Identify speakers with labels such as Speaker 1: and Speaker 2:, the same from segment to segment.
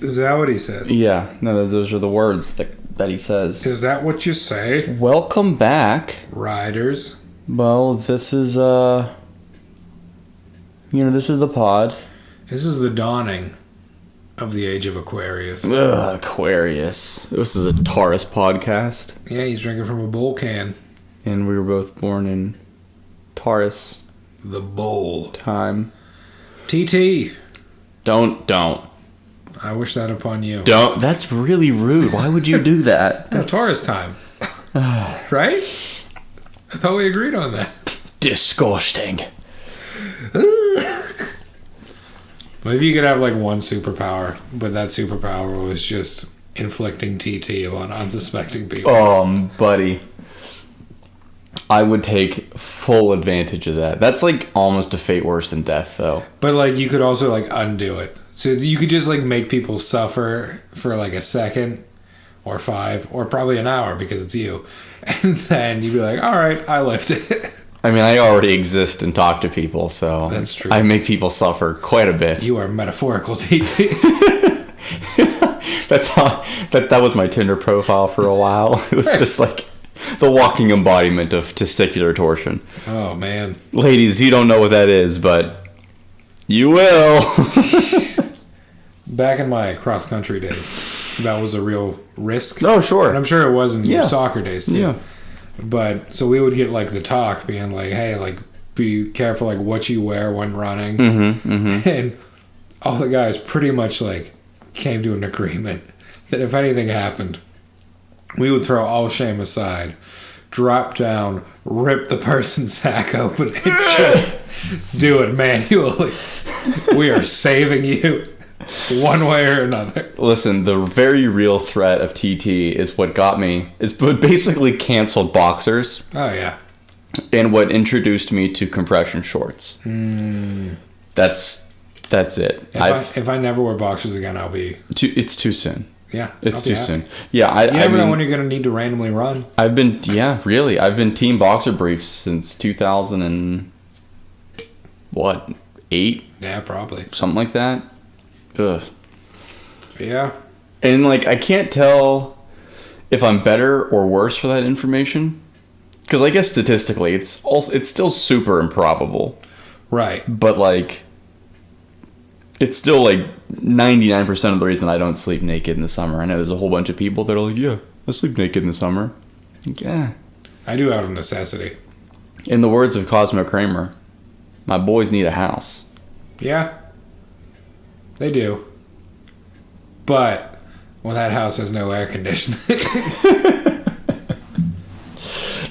Speaker 1: Is that what he said?
Speaker 2: Yeah, no, those are the words that he says.
Speaker 1: Is that what you say?
Speaker 2: Welcome back,
Speaker 1: Riders.
Speaker 2: Well, this is this is the pod.
Speaker 1: This is the dawning of the age of Aquarius.
Speaker 2: Ugh, Aquarius. This is a Taurus podcast.
Speaker 1: Yeah, he's drinking from a bowl can.
Speaker 2: And we were both born in Taurus.
Speaker 1: The bowl.
Speaker 2: Time.
Speaker 1: TT.
Speaker 2: Don't.
Speaker 1: I wish that upon you.
Speaker 2: Don't. That's really rude. Why would you do that?
Speaker 1: No, Taurus time. Right? I thought we agreed on that.
Speaker 2: Disgusting.
Speaker 1: Well, if you could have like one superpower, but that superpower was just inflicting TT on unsuspecting people.
Speaker 2: Buddy. I would take full advantage of that. That's like almost a fate worse than death, though.
Speaker 1: But like you could also like undo it. So you could just like make people suffer for like a second or 5 or probably an hour because it's you. And then you'd be like, all right, I lived it.
Speaker 2: I mean, I already exist and talk to people, so
Speaker 1: that's true.
Speaker 2: I make people suffer quite a bit.
Speaker 1: You are metaphorical, TT.
Speaker 2: That's how that was my Tinder profile for a while. It was just like the walking embodiment of testicular torsion.
Speaker 1: Oh man,
Speaker 2: ladies, you don't know what that is, but you will.
Speaker 1: Back in my cross country days, that was a real risk.
Speaker 2: Oh sure,
Speaker 1: and I'm sure it was in your soccer days too.
Speaker 2: Yeah.
Speaker 1: But so we would get like the talk being like, hey, like be careful like what you wear when running. And all the guys pretty much like came to an agreement that if anything happened, we would throw all shame aside, drop down, rip the person's sack open, and just do it manually. We are saving you one way or another.
Speaker 2: Listen, the very real threat of TT is what got me. It's basically canceled boxers.
Speaker 1: Oh yeah.
Speaker 2: And what introduced me to compression shorts. That's it.
Speaker 1: If I never wear boxers again, I'll be.
Speaker 2: It's too soon.
Speaker 1: Yeah,
Speaker 2: it's too soon. Yeah,
Speaker 1: you never know when you're gonna need to randomly run.
Speaker 2: I've been team boxer briefs since 2008.
Speaker 1: Yeah, probably
Speaker 2: something like that. Ugh.
Speaker 1: Yeah.
Speaker 2: And like I can't tell if I'm better or worse for that information, because I guess statistically it's still super improbable.
Speaker 1: Right.
Speaker 2: But like it's still like 99% of the reason I don't sleep naked in the summer. I know there's a whole bunch of people that are like, yeah, I sleep naked in the summer. Like, yeah.
Speaker 1: I do out of necessity.
Speaker 2: In the words of Cosmo Kramer, my boys need a house.
Speaker 1: Yeah. They do. But, well, that house has no air conditioning.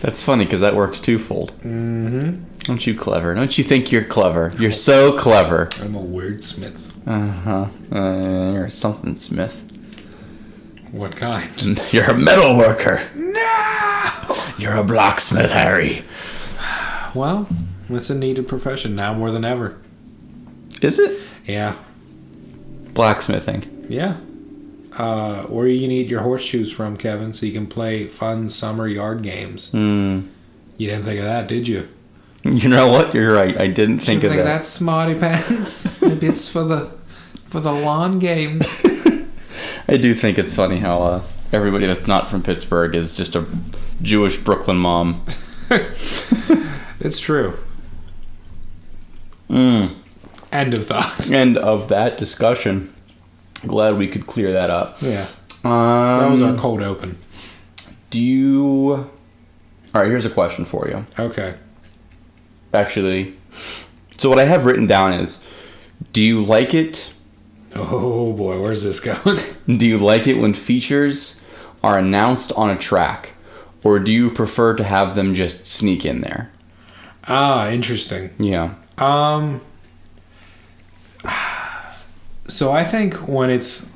Speaker 2: That's funny because that works twofold.
Speaker 1: Mm-hmm.
Speaker 2: Aren't you clever? Don't you think you're clever? You're so clever.
Speaker 1: I'm a wordsmith.
Speaker 2: Uh-huh. You're something smith.
Speaker 1: What kind?
Speaker 2: You're a metal worker.
Speaker 1: No!
Speaker 2: You're a blacksmith, Harry.
Speaker 1: Well, it's a needed profession now more than ever.
Speaker 2: Is it?
Speaker 1: Yeah.
Speaker 2: Blacksmithing.
Speaker 1: Yeah. Where you need your horseshoes from, Kevin, so you can play fun summer yard games. You didn't think of that, did you?
Speaker 2: You know what? You're right. I didn't think of that.
Speaker 1: That's smarty pants. Maybe it's for the lawn games.
Speaker 2: I do think it's funny how everybody that's not from Pittsburgh is just a Jewish Brooklyn mom.
Speaker 1: It's true. End of thought.
Speaker 2: End of that discussion. Glad we could clear that up.
Speaker 1: Yeah. That was our cold open.
Speaker 2: All right, here's a question for you.
Speaker 1: Okay.
Speaker 2: Actually, so what I have written down is, do you like it?
Speaker 1: Oh boy, where's this going?
Speaker 2: Do you like it when features are announced on a track, or do you prefer to have them just sneak in there?
Speaker 1: Ah, interesting.
Speaker 2: Yeah.
Speaker 1: So I think when it's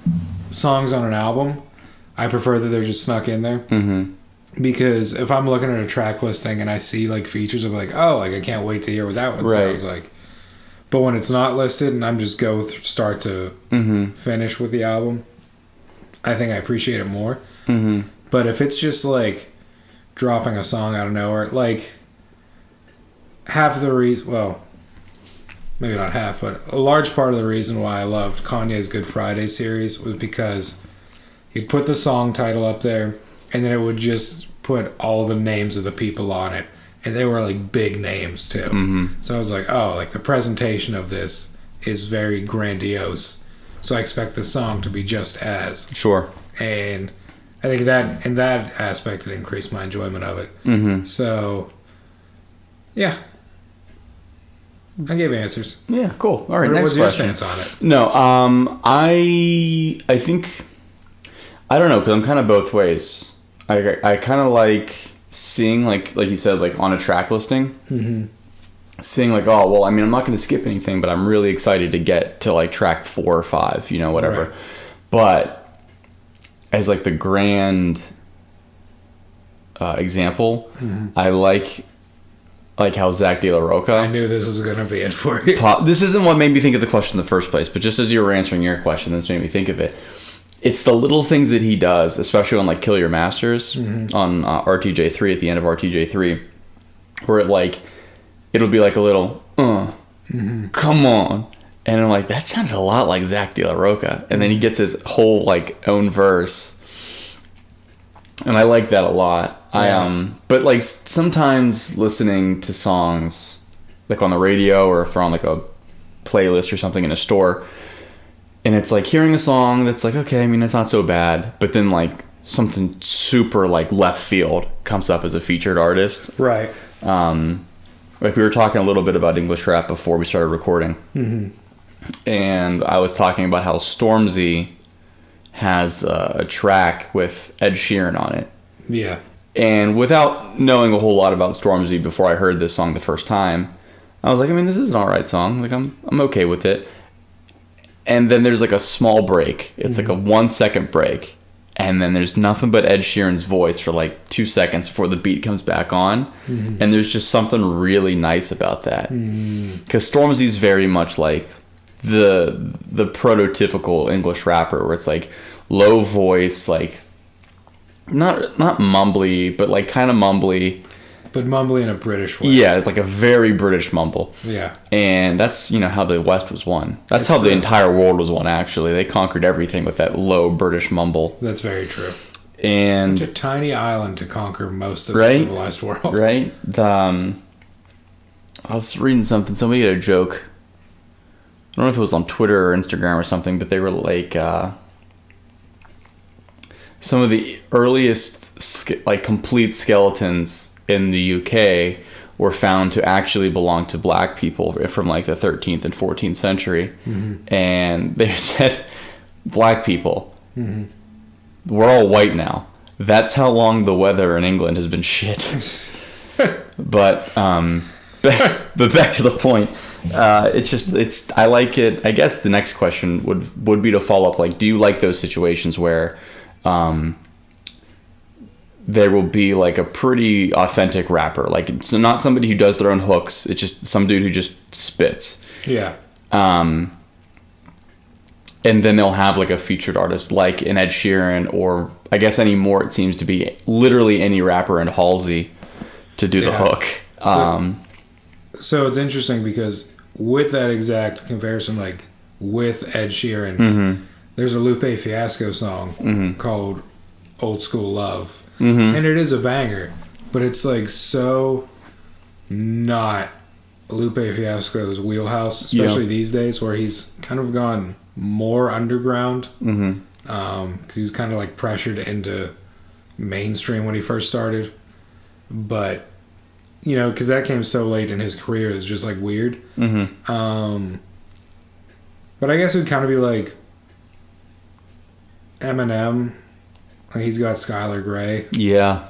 Speaker 1: songs on an album, I prefer that they're just snuck in there.
Speaker 2: Mm-hmm.
Speaker 1: Because if I'm looking at a track listing and I see like features, I'm like, oh, like I can't wait to hear what that one sounds like. But when it's not listed and I'm just start to finish with the album, I think I appreciate it more.
Speaker 2: Mm-hmm.
Speaker 1: But if it's just like dropping a song out of nowhere, like half the reason, well, maybe not half, but a large part of the reason why I loved Kanye's Good Friday series was because he'd put the song title up there, and then it would just put all the names of the people on it, and they were like big names too. Mm-hmm. So I was like, oh, like the presentation of this is very grandiose, so I expect the song to be just as.
Speaker 2: Sure.
Speaker 1: And I think that in that aspect it increased my enjoyment of it.
Speaker 2: Mm-hmm.
Speaker 1: So yeah, I gave answers.
Speaker 2: Yeah, cool. All right, next
Speaker 1: what's
Speaker 2: question.
Speaker 1: your stance on it?
Speaker 2: No, I think, I don't know, because I'm kind of both ways. I kind of like seeing, like you said, like on a track listing, mm-hmm. seeing like, oh, well, I mean, I'm not going to skip anything, but I'm really excited to get to like track 4 or 5, you know, whatever.
Speaker 1: Right.
Speaker 2: But as like the grand example, mm-hmm. I like how Zach De La Roca.
Speaker 1: I knew this was going to be it for you.
Speaker 2: This isn't what made me think of the question in the first place, but just as you were answering your question, this made me think of it. It's the little things that he does, especially on like Kill Your Masters, mm-hmm. on RTJ3, at the end of RTJ3, where it'll be like a little, mm-hmm. come on. And I'm like, that sounded a lot like Zach De La Roca. And then he gets his whole like own verse. And I like that a lot. Yeah. But like sometimes listening to songs like on the radio, or if they're on like a playlist or something in a store, and it's like hearing a song that's like, okay, I mean, it's not so bad, but then like something super like left field comes up as a featured artist.
Speaker 1: Right.
Speaker 2: Like we were talking a little bit about English rap before we started recording. Mm-hmm. And I was talking about how Stormzy has a track with Ed Sheeran on it.
Speaker 1: Yeah.
Speaker 2: And without knowing a whole lot about Stormzy before I heard this song the first time, I was like, I mean, this is an alright song. Like I'm okay with it. And then there's like a small break. It's mm-hmm. like a 1 second break. And then there's nothing but Ed Sheeran's voice for like 2 seconds before the beat comes back on. Mm-hmm. And there's just something really nice about that. Because Stormzy's very much like the prototypical English rapper, where it's like low voice, like not mumbly, but like kind of mumbly.
Speaker 1: But mumbly in a British way.
Speaker 2: Yeah, it's like a very British mumble.
Speaker 1: Yeah. And
Speaker 2: that's, you know, how the West was won. That's how the entire world was won, actually. They conquered everything with that low British mumble.
Speaker 1: That's very true.
Speaker 2: And
Speaker 1: such a tiny island to conquer most of the civilized world.
Speaker 2: Right? I was reading something. Somebody had a joke. I don't know if it was on Twitter or Instagram or something, but they were like, some of the earliest like complete skeletons in the UK were found to actually belong to black people from like the 13th and 14th century. Mm-hmm. And they said, black people, mm-hmm. we're all white now. That's how long the weather in England has been shit. But back to the point. I like it. I guess the next question would be to follow up, like, do you like those situations where there will be like a pretty authentic rapper, like so not somebody who does their own hooks, it's just some dude who just spits.
Speaker 1: Yeah.
Speaker 2: And then they'll have like a featured artist like an Ed Sheeran, or I guess anymore it seems to be literally any rapper in Halsey to do the hook.
Speaker 1: So it's interesting because with that exact comparison, like with Ed Sheeran,
Speaker 2: mm-hmm.
Speaker 1: there's a Lupe Fiasco song
Speaker 2: mm-hmm.
Speaker 1: called Old School Love.
Speaker 2: Mm-hmm.
Speaker 1: And it is a banger, but it's like so not Lupe Fiasco's wheelhouse, especially these days, where he's kind of gone more underground.
Speaker 2: Mm-hmm.
Speaker 1: Because he's kind of like pressured into mainstream when he first started. But, you know, because that came so late in his career, it's just like weird.
Speaker 2: Mm-hmm.
Speaker 1: But I guess it would kind of be like Eminem. Like he's got Skylar Grey.
Speaker 2: Yeah.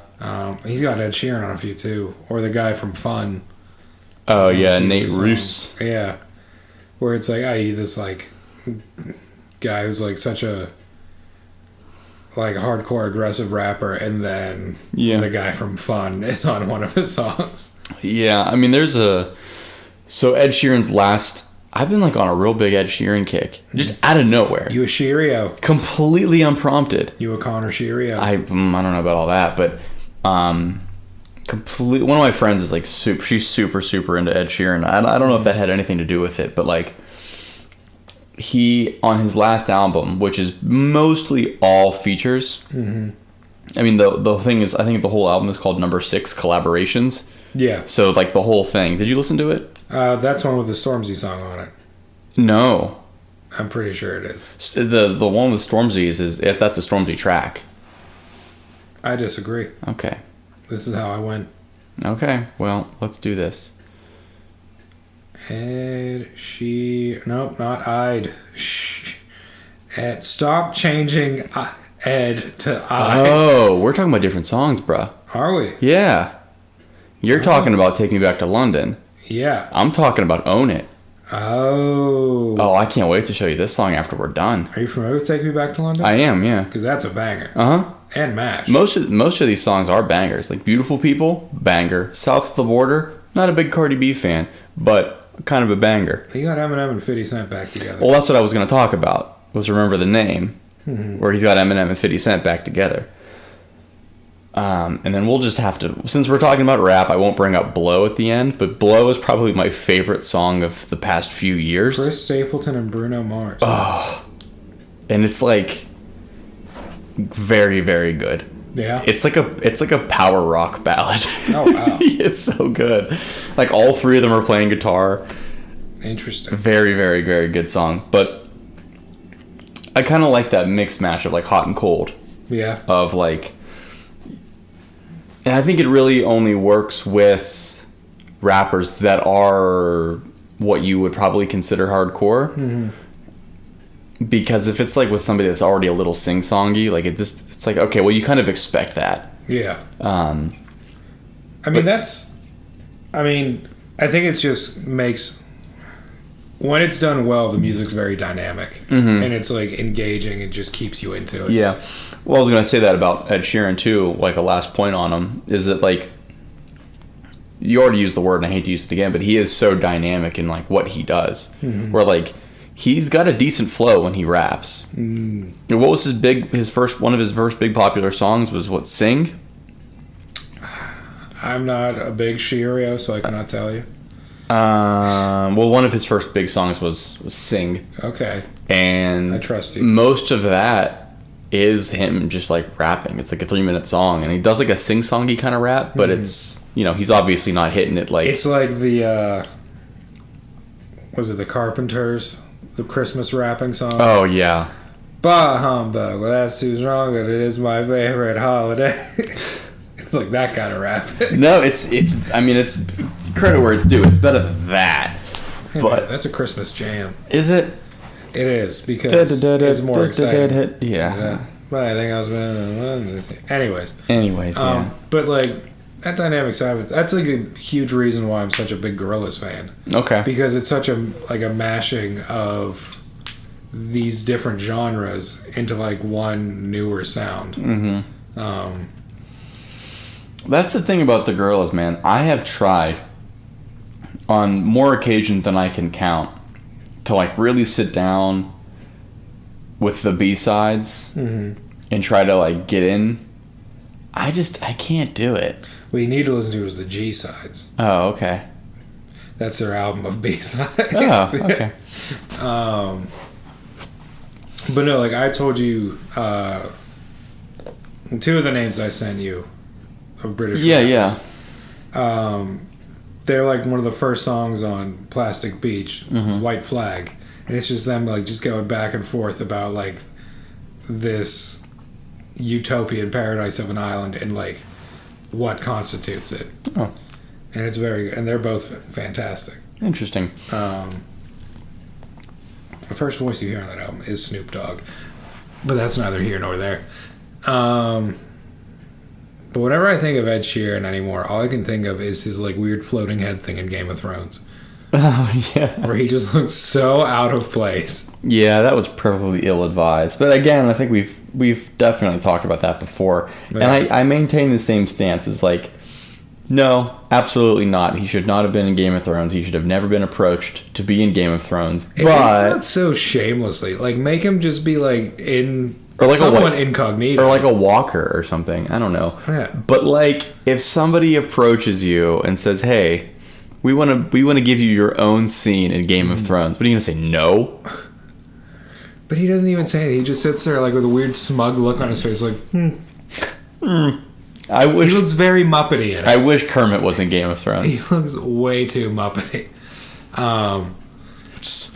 Speaker 1: He's got Ed Sheeran on a few too, or the guy from Fun.
Speaker 2: Oh yeah, Nate Roos.
Speaker 1: Yeah, where it's like, this like guy who's like such a like hardcore aggressive rapper, and then the guy from Fun is on one of his songs. Yeah,
Speaker 2: I mean, so Ed Sheeran's last. I've been like on a real big Ed Sheeran kick, just out of nowhere.
Speaker 1: You a Sheerio?
Speaker 2: Completely unprompted.
Speaker 1: You a Connor Sheerio?
Speaker 2: I don't know about all that, but complete. One of my friends is like super. She's super into Ed Sheeran. I don't know if that had anything to do with it, but like he on his last album, which is mostly all features. I mean, the thing is, I think the whole album is called Number 6 Collaborations. Yeah. So like the whole thing. Did you listen to it?
Speaker 1: That's one with the Stormzy song on it.
Speaker 2: No.
Speaker 1: I'm pretty sure it is.
Speaker 2: The one with Stormzy that's a Stormzy track.
Speaker 1: I disagree.
Speaker 2: Okay.
Speaker 1: This is how I went.
Speaker 2: Okay, well, let's do this.
Speaker 1: Nope, not I'd. Ed, stop changing Ed to I.
Speaker 2: Oh, we're talking about different songs, bruh.
Speaker 1: Are we?
Speaker 2: Yeah. You're talking about Take Me Back to London.
Speaker 1: Yeah.
Speaker 2: I'm talking about Own It.
Speaker 1: Oh.
Speaker 2: Oh, I can't wait to show you this song after we're done.
Speaker 1: Are you familiar with Take Me Back to London?
Speaker 2: I am, yeah.
Speaker 1: Because that's a banger.
Speaker 2: Uh-huh.
Speaker 1: And MASH.
Speaker 2: Most of these songs are bangers. Like Beautiful People, banger. South of the Border, not a big Cardi B fan, but kind of a banger.
Speaker 1: You got Eminem and 50 Cent back together.
Speaker 2: Well, that's what I was going to talk about, was Remember the Name, where he's got Eminem and 50 Cent back together. And then we'll just have to, since we're talking about rap, I won't bring up Blow at the end, but Blow is probably my favorite song of the past few years.
Speaker 1: Chris Stapleton and Bruno Mars.
Speaker 2: Oh. And it's like very, very good.
Speaker 1: Yeah.
Speaker 2: It's like a power rock ballad.
Speaker 1: Oh wow.
Speaker 2: It's so good. Like all three of them are playing guitar.
Speaker 1: Interesting.
Speaker 2: Very, very, very good song. But I kind of like that mixed match of like hot and cold.
Speaker 1: Yeah.
Speaker 2: Of like, and I think it really only works with rappers that are what you would probably consider hardcore. Because if it's like with somebody that's already a little sing-songy, like it's like, okay, well, you kind of expect that.
Speaker 1: Yeah. I think it just makes, when it's done well, the music's very dynamic. And it's like engaging and just keeps you into it.
Speaker 2: Yeah. Well, I was going to say that about Ed Sheeran too, like a last point on him, is that like, you already used the word and I hate to use it again, but he is so dynamic in like what he does. Where like, he's got a decent flow when he raps. And what was one of his first big popular songs was what, Sing?
Speaker 1: I'm not a big Sheerio, so I cannot tell you.
Speaker 2: Well, one of his first big songs was Sing.
Speaker 1: Okay.
Speaker 2: And
Speaker 1: I trust you.
Speaker 2: Most of that is him just like rapping. It's like a 3-minute song, and he does like a sing-songy kind of rap, but it's, he's obviously not hitting it like...
Speaker 1: It's like the, was it the Carpenters? The Christmas rapping song.
Speaker 2: Oh yeah.
Speaker 1: Bah humbug. Well, that's too strong. It is my favorite holiday. It's like that kind of rap.
Speaker 2: No, it's. I mean, it's credit where it's due. It's better than that.
Speaker 1: Hey,
Speaker 2: but
Speaker 1: man, that's a Christmas jam.
Speaker 2: Is it?
Speaker 1: It is because it's more exciting.
Speaker 2: Yeah.
Speaker 1: But I think I was. Anyways.
Speaker 2: Yeah.
Speaker 1: But like. That dynamic side of it, that's like a huge reason why I'm such a big Gorillaz fan. Okay. Because it's such a mashing of these different genres into like one newer sound.
Speaker 2: That's the thing about the Gorillaz, man. I have tried on more occasions than I can count to like really sit down with the B-sides and try to like get in. I can't do it.
Speaker 1: What you need to listen to is the G-sides.
Speaker 2: Oh, okay.
Speaker 1: That's their album of B-sides.
Speaker 2: Oh, okay.
Speaker 1: But no, like I told you, 2 of the names I sent you of British rappers, they're like one of the first songs on Plastic Beach, White Flag. And it's just them like just going back and forth about like this utopian paradise of an island and like what constitutes it. Oh. And it's very good. And they're both fantastic.
Speaker 2: Interesting.
Speaker 1: The first voice you hear on that album is Snoop Dogg. But that's neither here nor there. But whenever I think of Ed Sheeran anymore, all I can think of is his like weird floating head thing in Game of Thrones.
Speaker 2: Oh, yeah.
Speaker 1: Where he just looks so out of place.
Speaker 2: Yeah, that was probably ill-advised. But again, I think we've definitely talked about that before. Yeah. And I maintain the same stance as like, no, absolutely not. He should not have been in Game of Thrones. He should have never been approached to be in Game of Thrones.
Speaker 1: But it's not so shamelessly. Like, make him just be like in
Speaker 2: Or like
Speaker 1: someone incognito.
Speaker 2: Or like a walker or something. I don't know.
Speaker 1: Yeah.
Speaker 2: But like, if somebody approaches you and says, "Hey, we want to give you your own scene in Game of Thrones," what are you gonna say? No.
Speaker 1: But he doesn't even say it. He just sits there like with a weird smug look on his face, like,
Speaker 2: I wish
Speaker 1: he looks very Muppety in it.
Speaker 2: I wish Kermit was in Game of Thrones.
Speaker 1: He looks way too Muppety.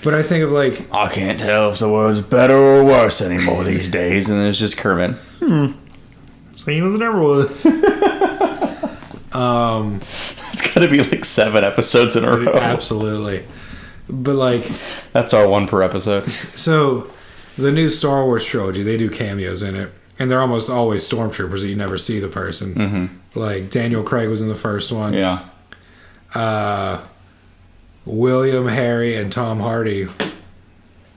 Speaker 1: But I think of like,
Speaker 2: I can't tell if the world's better or worse anymore these days, and there's just Kermit.
Speaker 1: Same as it ever was.
Speaker 2: It's got to be like 7 episodes in a row.
Speaker 1: Absolutely. But like,
Speaker 2: that's our one per episode.
Speaker 1: So, the new Star Wars trilogy, they do cameos in it, and they're almost always stormtroopers that you never see the person. Mm-hmm. Like Daniel Craig was in the first one.
Speaker 2: Yeah.
Speaker 1: William, Harry, and Tom Hardy.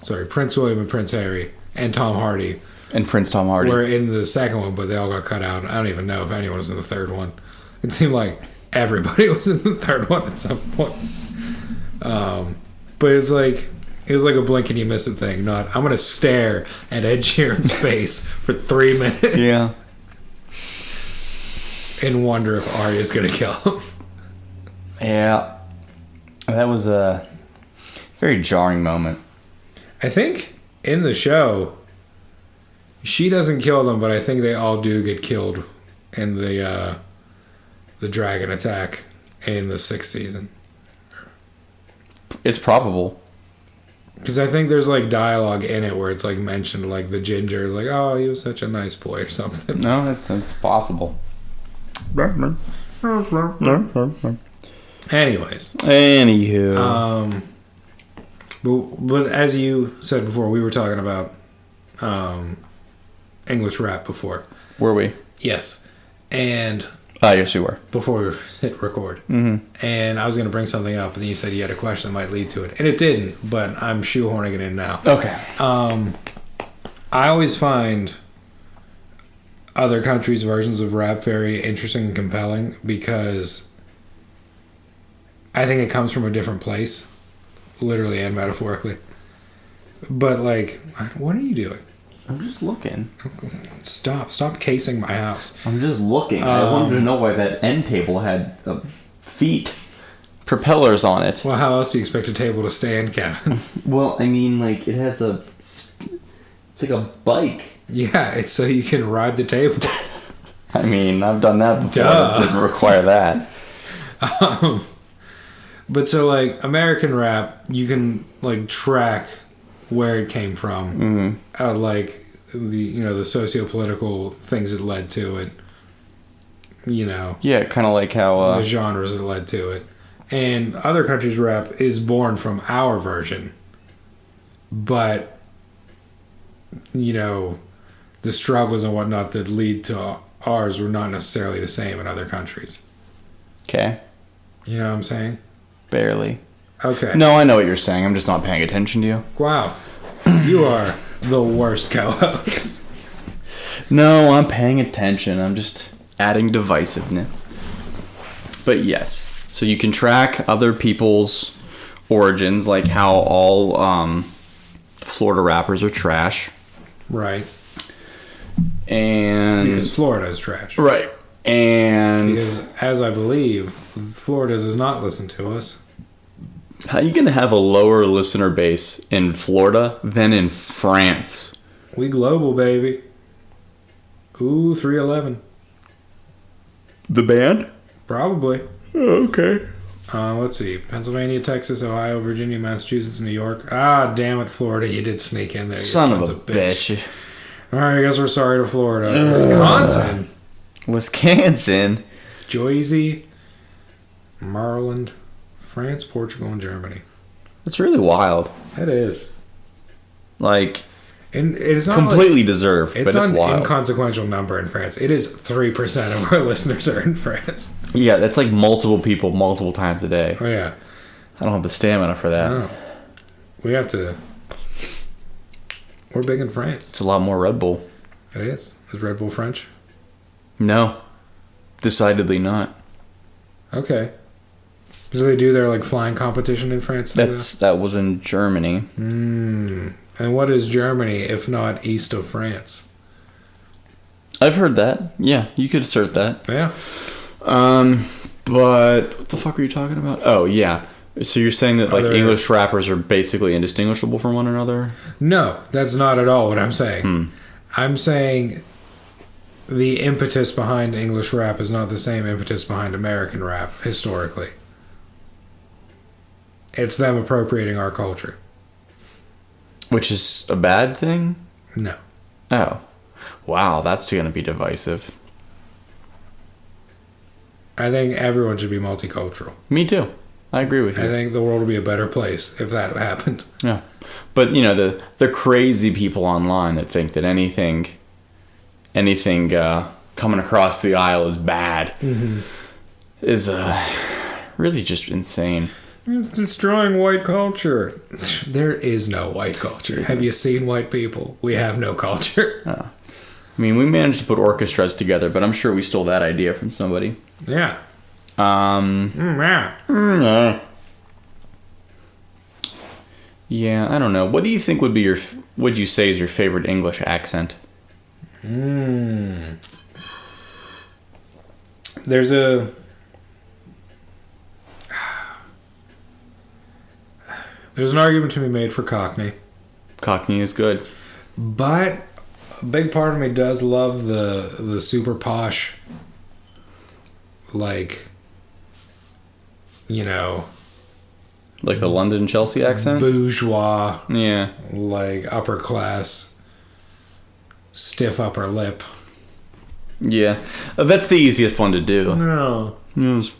Speaker 1: Sorry, Prince William and Prince Harry and Tom Hardy.
Speaker 2: And Prince Tom Hardy
Speaker 1: were in the second one, but they all got cut out. I don't even know if anyone was in the third one. It seemed like everybody was in the third one at some point. But it was like a blink and you miss it thing. Not, I'm gonna stare at Ed Sheeran's face for 3 minutes.
Speaker 2: Yeah.
Speaker 1: And wonder if Arya's gonna kill him.
Speaker 2: Yeah. That was a very jarring moment.
Speaker 1: I think in the show, she doesn't kill them, but I think they all do get killed in the dragon attack in the 6th season.
Speaker 2: It's probable.
Speaker 1: Because I think there's like dialogue in it where it's like mentioned, like the ginger, like, oh, he was such a nice boy or something.
Speaker 2: No, it's possible.
Speaker 1: Anyways.
Speaker 2: Anywho.
Speaker 1: But as you said before, we were talking about English rap before.
Speaker 2: Were we?
Speaker 1: Yes. And
Speaker 2: yes, you were.
Speaker 1: before we hit record.
Speaker 2: Mm-hmm.
Speaker 1: And I was going to bring something up, and then you said you had a question that might lead to it. And it didn't, but I'm shoehorning it in now.
Speaker 2: Okay.
Speaker 1: I always find other countries' versions of rap very interesting and compelling because I think it comes from a different place, literally and metaphorically. But, like, what are you doing?
Speaker 2: I'm just looking.
Speaker 1: Stop casing my house.
Speaker 2: I'm just looking. I wanted to know why that end table had feet, propellers on it.
Speaker 1: Well, how else do you expect a table to stand, Kevin?
Speaker 2: Well, I mean, like, it has it's like a bike.
Speaker 1: Yeah, it's so you can ride the table.
Speaker 2: I mean, I've done that before.
Speaker 1: Duh.
Speaker 2: It didn't require that.
Speaker 1: But so, like, American rap, you can, like, track where it came from. Mm-hmm. Like, the socio-political things that led to it.
Speaker 2: Yeah, kind of like how...
Speaker 1: the genres that led to it. And other countries' rap is born from our version. But, the struggles and whatnot that lead to ours were not necessarily the same in other countries.
Speaker 2: Okay.
Speaker 1: You know what I'm saying?
Speaker 2: Barely.
Speaker 1: Okay.
Speaker 2: No, I know what you're saying. I'm just not paying attention to you.
Speaker 1: Wow. You are the worst co-host.
Speaker 2: No, I'm paying attention. I'm just adding divisiveness. But yes. So you can track other people's origins, like how all Florida rappers are trash.
Speaker 1: Right.
Speaker 2: And...
Speaker 1: because Florida is trash.
Speaker 2: Right. And...
Speaker 1: because, as I believe, Florida does not listen to us.
Speaker 2: How are you going to have a lower listener base in Florida than in France?
Speaker 1: We global, baby. Ooh, 311.
Speaker 2: The band?
Speaker 1: Probably.
Speaker 2: Okay.
Speaker 1: Let's see. Pennsylvania, Texas, Ohio, Virginia, Massachusetts, New York. Ah, damn it, Florida. You did sneak in there.
Speaker 2: Son of a bitch.
Speaker 1: All right, I guess we're sorry to Florida. Wisconsin. Jersey, Maryland, France, Portugal, and Germany.
Speaker 2: That's really wild.
Speaker 1: It is.
Speaker 2: Like,
Speaker 1: and it's not
Speaker 2: completely deserved, but it's wild.
Speaker 1: It's an inconsequential number in France. It is 3% of our listeners are in France.
Speaker 2: Yeah, that's like multiple people, multiple times a day.
Speaker 1: Oh, yeah.
Speaker 2: I don't have the stamina for that.
Speaker 1: No. We have to... We're big in France.
Speaker 2: It's a lot more Red Bull.
Speaker 1: It is. Is Red Bull French?
Speaker 2: No. Decidedly not.
Speaker 1: Okay. Do they do their, like, flying competition in France?
Speaker 2: That was in Germany.
Speaker 1: And what is Germany if not east of France?
Speaker 2: I've heard that. Yeah, you could assert that.
Speaker 1: Yeah.
Speaker 2: But what the fuck are you talking about? Oh, yeah. So you're saying that like English rappers are basically indistinguishable from one another?
Speaker 1: No, that's not at all what I'm saying. I'm saying the impetus behind English rap is not the same impetus behind American rap, historically. It's them appropriating our culture.
Speaker 2: Which is a bad thing?
Speaker 1: No.
Speaker 2: Oh. Wow, that's going to be divisive.
Speaker 1: I think everyone should be multicultural.
Speaker 2: Me too. I agree with you.
Speaker 1: I think the world would be a better place if that happened.
Speaker 2: Yeah. But, you know, the crazy people online that think that anything coming across the aisle is bad is really just insane.
Speaker 1: It's destroying white culture. There is no white culture. Have you seen white people? We have no culture.
Speaker 2: I mean, we managed to put orchestras together, but I'm sure we stole that idea from somebody.
Speaker 1: Yeah.
Speaker 2: Yeah, I don't know. What do you think would you say is your favorite English accent?
Speaker 1: There's an argument to be made for Cockney.
Speaker 2: Cockney is good.
Speaker 1: But a big part of me does love the super posh, like, you know...
Speaker 2: Like the London Chelsea accent?
Speaker 1: Bourgeois.
Speaker 2: Yeah.
Speaker 1: Like upper class, stiff upper lip.
Speaker 2: Yeah. That's the easiest one to do.
Speaker 1: No.
Speaker 2: Yes.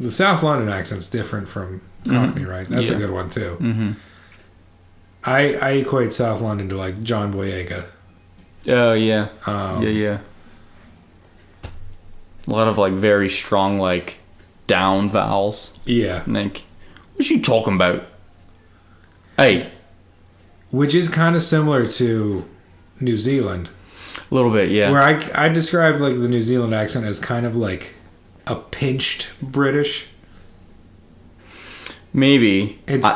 Speaker 1: The South London accent's different from Cockney, right? That's a good one too.
Speaker 2: Mm-hmm.
Speaker 1: I equate South London to like John Boyega.
Speaker 2: Oh yeah. Yeah. A lot of like very strong like down vowels.
Speaker 1: Yeah.
Speaker 2: Like, what's you talking about? Hey.
Speaker 1: Which is kind of similar to New Zealand.
Speaker 2: A little bit, yeah.
Speaker 1: Where I described like the New Zealand accent as kind of like a pinched British.
Speaker 2: Maybe.
Speaker 1: It's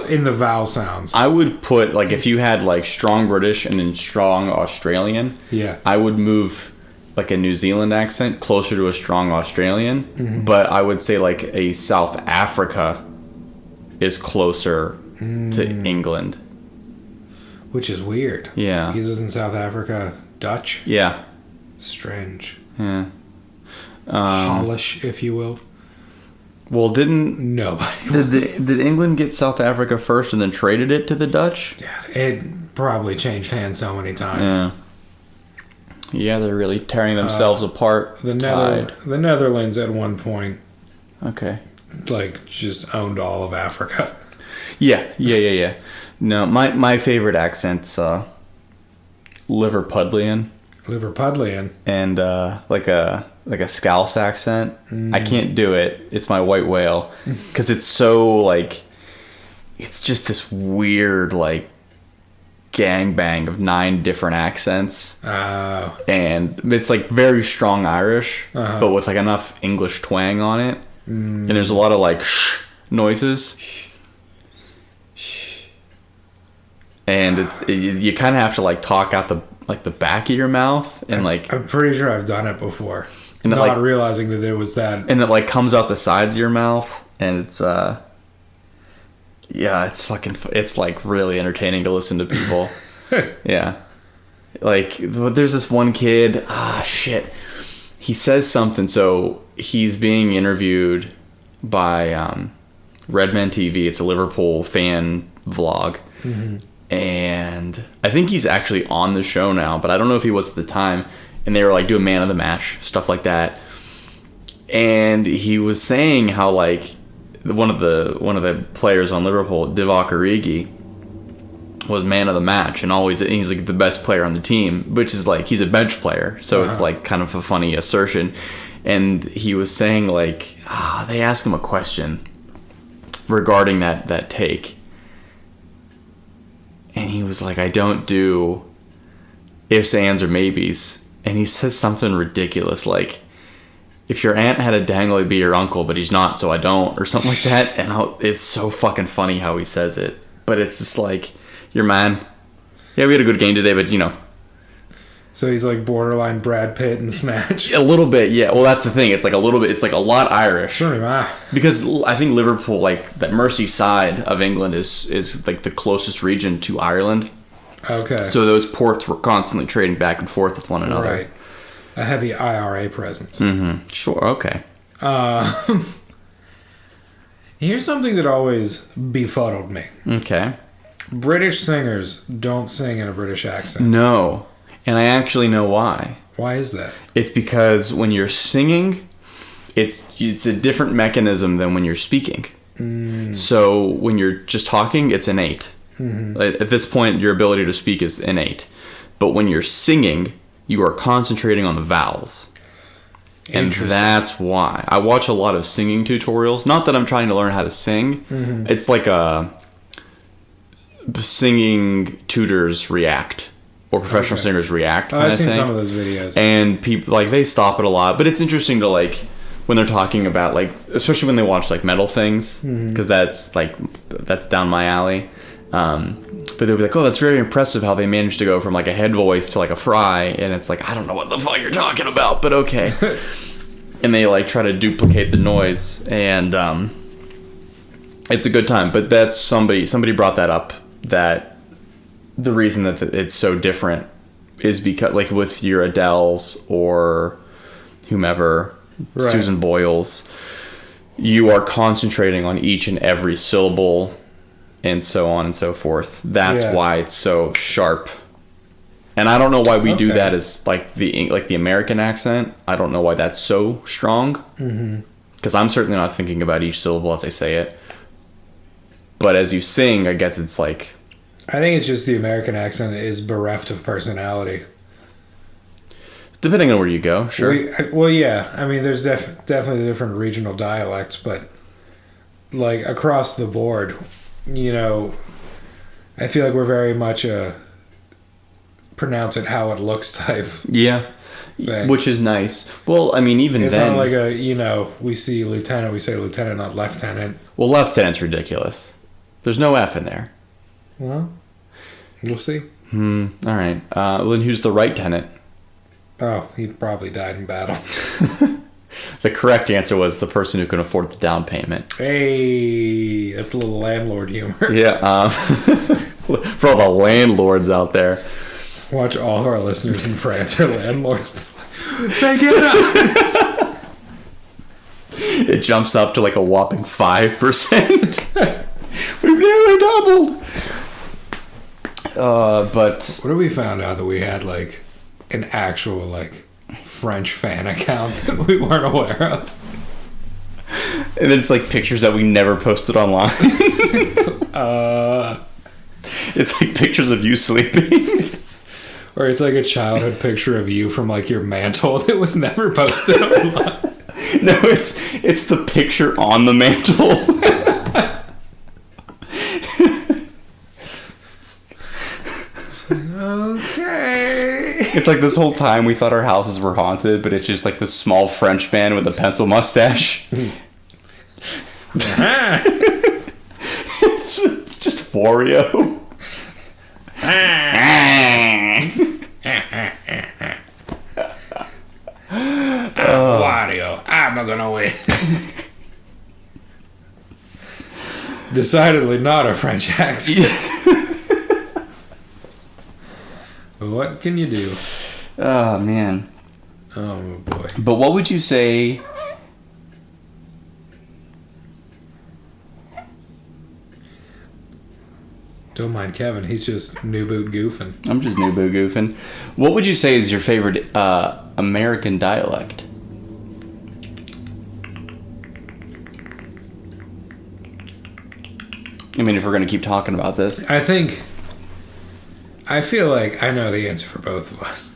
Speaker 1: in the vowel sounds.
Speaker 2: I would put, like, if you had, like, strong British and then strong Australian,
Speaker 1: yeah,
Speaker 2: I would move, like, a New Zealand accent closer to a strong Australian. But I would say, like, a South Africa is closer to England.
Speaker 1: Which is weird.
Speaker 2: Yeah.
Speaker 1: Because isn't South Africa Dutch?
Speaker 2: Yeah.
Speaker 1: Strange.
Speaker 2: Yeah.
Speaker 1: Polish, if you will.
Speaker 2: Well, did England get South Africa first and then traded it to the Dutch?
Speaker 1: Yeah, it probably changed hands so many times.
Speaker 2: Yeah, they're really tearing themselves apart.
Speaker 1: The Netherlands at one point,
Speaker 2: okay,
Speaker 1: like just owned all of Africa.
Speaker 2: Yeah. No, my favorite accent's Liverpudlian.
Speaker 1: Liverpudlian.
Speaker 2: And like a Scouse accent. I can't do it. It's my white whale. Because it's so, like... It's just this weird, like, gangbang of 9 different accents. Oh. And it's, like, very strong Irish, but with, like, enough English twang on it. And there's a lot of, like, shh noises. And you kind of have to, like, talk out the back of your mouth. And, like... I'm
Speaker 1: pretty sure I've done it before.
Speaker 2: And
Speaker 1: not realizing that there was that.
Speaker 2: And it like comes out the sides of your mouth, and it's it's like really entertaining to listen to people. Yeah. Like there's this one kid, shit. He says something, so he's being interviewed by Redmen TV. It's a Liverpool fan vlog. And I think he's actually on the show now, but I don't know if he was at the time. And they were like doing man of the match, stuff like that. And he was saying how like one of the players on Liverpool, Divock Origi, was man of the match and he's like the best player on the team, which is like he's a bench player, so it's like kind of a funny assertion. And he was saying like they asked him a question regarding that take, and he was like, I don't do ifs, ands, or maybes. And he says something ridiculous like, if your aunt had a dangle, he'd be your uncle, but he's not, so I don't, or something like that. And it's so fucking funny how he says it. But it's just like, your man, Yeah, we had a good game today, but,
Speaker 1: So he's like borderline Brad Pitt and Snatch.
Speaker 2: a little bit, yeah. Well, that's the thing. It's like a little bit. It's like a lot Irish. Because I think Liverpool, like that Merseyside of England, is like the closest region to Ireland.
Speaker 1: Okay.
Speaker 2: So those ports were constantly trading back and forth with one another.
Speaker 1: Right. A heavy IRA presence.
Speaker 2: Mm-hmm. Sure. Okay.
Speaker 1: Here's something that always befuddled me.
Speaker 2: Okay.
Speaker 1: British singers don't sing in a British accent.
Speaker 2: No. And I actually know why.
Speaker 1: Why is that? It's
Speaker 2: because when you're singing, it's a different mechanism than when you're speaking. So when you're just talking, it's innate. At this point, your ability to speak is innate. But when you're singing, you are concentrating on the vowels. And that's why. I watch a lot of singing tutorials. Not that I'm trying to learn how to sing. It's like a singing tutors react. Or professional singers react kind of thing. I've seen
Speaker 1: some of those videos.
Speaker 2: And people, like, they stop it a lot. But it's interesting to, like, when they're talking about, like, especially when they watch, like, metal things. Because that's down my alley. But they'll be like, oh, that's very impressive how they managed to go from, like, a head voice to, like, a fry. And it's like, I don't know what the fuck you're talking about, but okay. And they, like, try to duplicate the noise. And it's a good time. But that's somebody brought that up, that the reason that it's so different is because, like, with your Adeles or whomever, right. Susan Boyles, you are concentrating on each and every syllable and so on and so forth. That's why it's so sharp. And I don't know why we do that as like the American accent. I don't know why that's so strong. Because I'm certainly not thinking about each syllable as I say it. But as you sing, I guess it's like...
Speaker 1: I think it's just the American accent is bereft of personality.
Speaker 2: Depending on where you go, sure.
Speaker 1: Well, yeah. I mean, there's definitely different regional dialects, but like across the board, you know, I feel like we're very much a pronounce it how it looks type.
Speaker 2: Yeah. Thing. Which is nice. Well, I mean, even
Speaker 1: it's
Speaker 2: then...
Speaker 1: It's not like a, you know, we see lieutenant, we say lieutenant, not lieutenant.
Speaker 2: Well, lieutenant's ridiculous. There's no F in there.
Speaker 1: Well, we'll see.
Speaker 2: All right. Well, then who's the right tenant?
Speaker 1: Oh, he probably died in battle.
Speaker 2: The correct answer was the person who can afford the down payment.
Speaker 1: Hey, that's a little landlord humor.
Speaker 2: Yeah. For all the landlords out there.
Speaker 1: Watch all of our listeners in France are landlords. They get us!
Speaker 2: It jumps up to like a whopping 5%. We've nearly doubled. But
Speaker 1: what if we found out that we had like an actual like French fan account that we weren't aware of?
Speaker 2: And then it's like pictures that we never posted online. It's like pictures of you sleeping.
Speaker 1: Or it's like a childhood picture of you from like your mantle that was never posted online.
Speaker 2: No, it's the picture on the mantle.
Speaker 1: Okay.
Speaker 2: It's like this whole time we thought our houses were haunted, but it's just like this small French man with a pencil mustache. It's just Wario.
Speaker 1: Wario, I'm gonna win. Decidedly not a French accent. What can you do?
Speaker 2: Oh, man.
Speaker 1: Oh, boy.
Speaker 2: But what would you say...
Speaker 1: Don't mind Kevin. He's just new boot goofing.
Speaker 2: I'm just new boot goofing. What would you say is your favorite American dialect? I mean, if we're going to keep talking about this.
Speaker 1: I feel like I know the answer for both of us.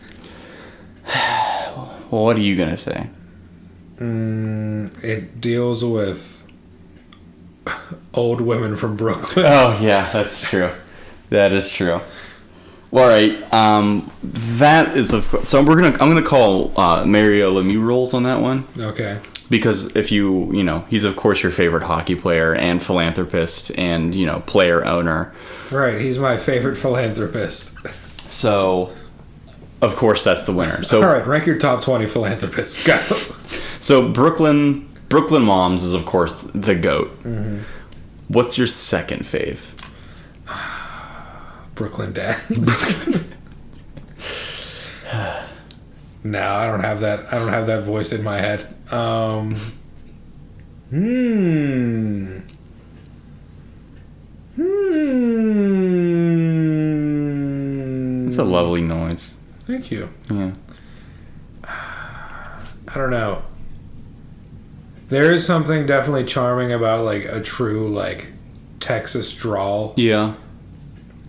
Speaker 2: Well, what are you going to say?
Speaker 1: It deals with old women from Brooklyn.
Speaker 2: Oh, yeah, that's true. That is true. Well, all right. That is so I'm gonna call Mario Lemieux rules on that one.
Speaker 1: Okay.
Speaker 2: Because if he's of course your favorite hockey player and philanthropist and player owner.
Speaker 1: Right. He's my favorite philanthropist.
Speaker 2: So, of course, that's the winner. So,
Speaker 1: all right, rank your top 20 philanthropists. Go.
Speaker 2: So Brooklyn Moms is of course the GOAT.
Speaker 1: Mm-hmm.
Speaker 2: What's your second fave?
Speaker 1: Brooklyn Dads. No, I don't have that. I don't have that voice in my head.
Speaker 2: It's a lovely noise.
Speaker 1: Thank you.
Speaker 2: Yeah.
Speaker 1: I don't know. There is something definitely charming about like a true like Texas drawl.
Speaker 2: Yeah.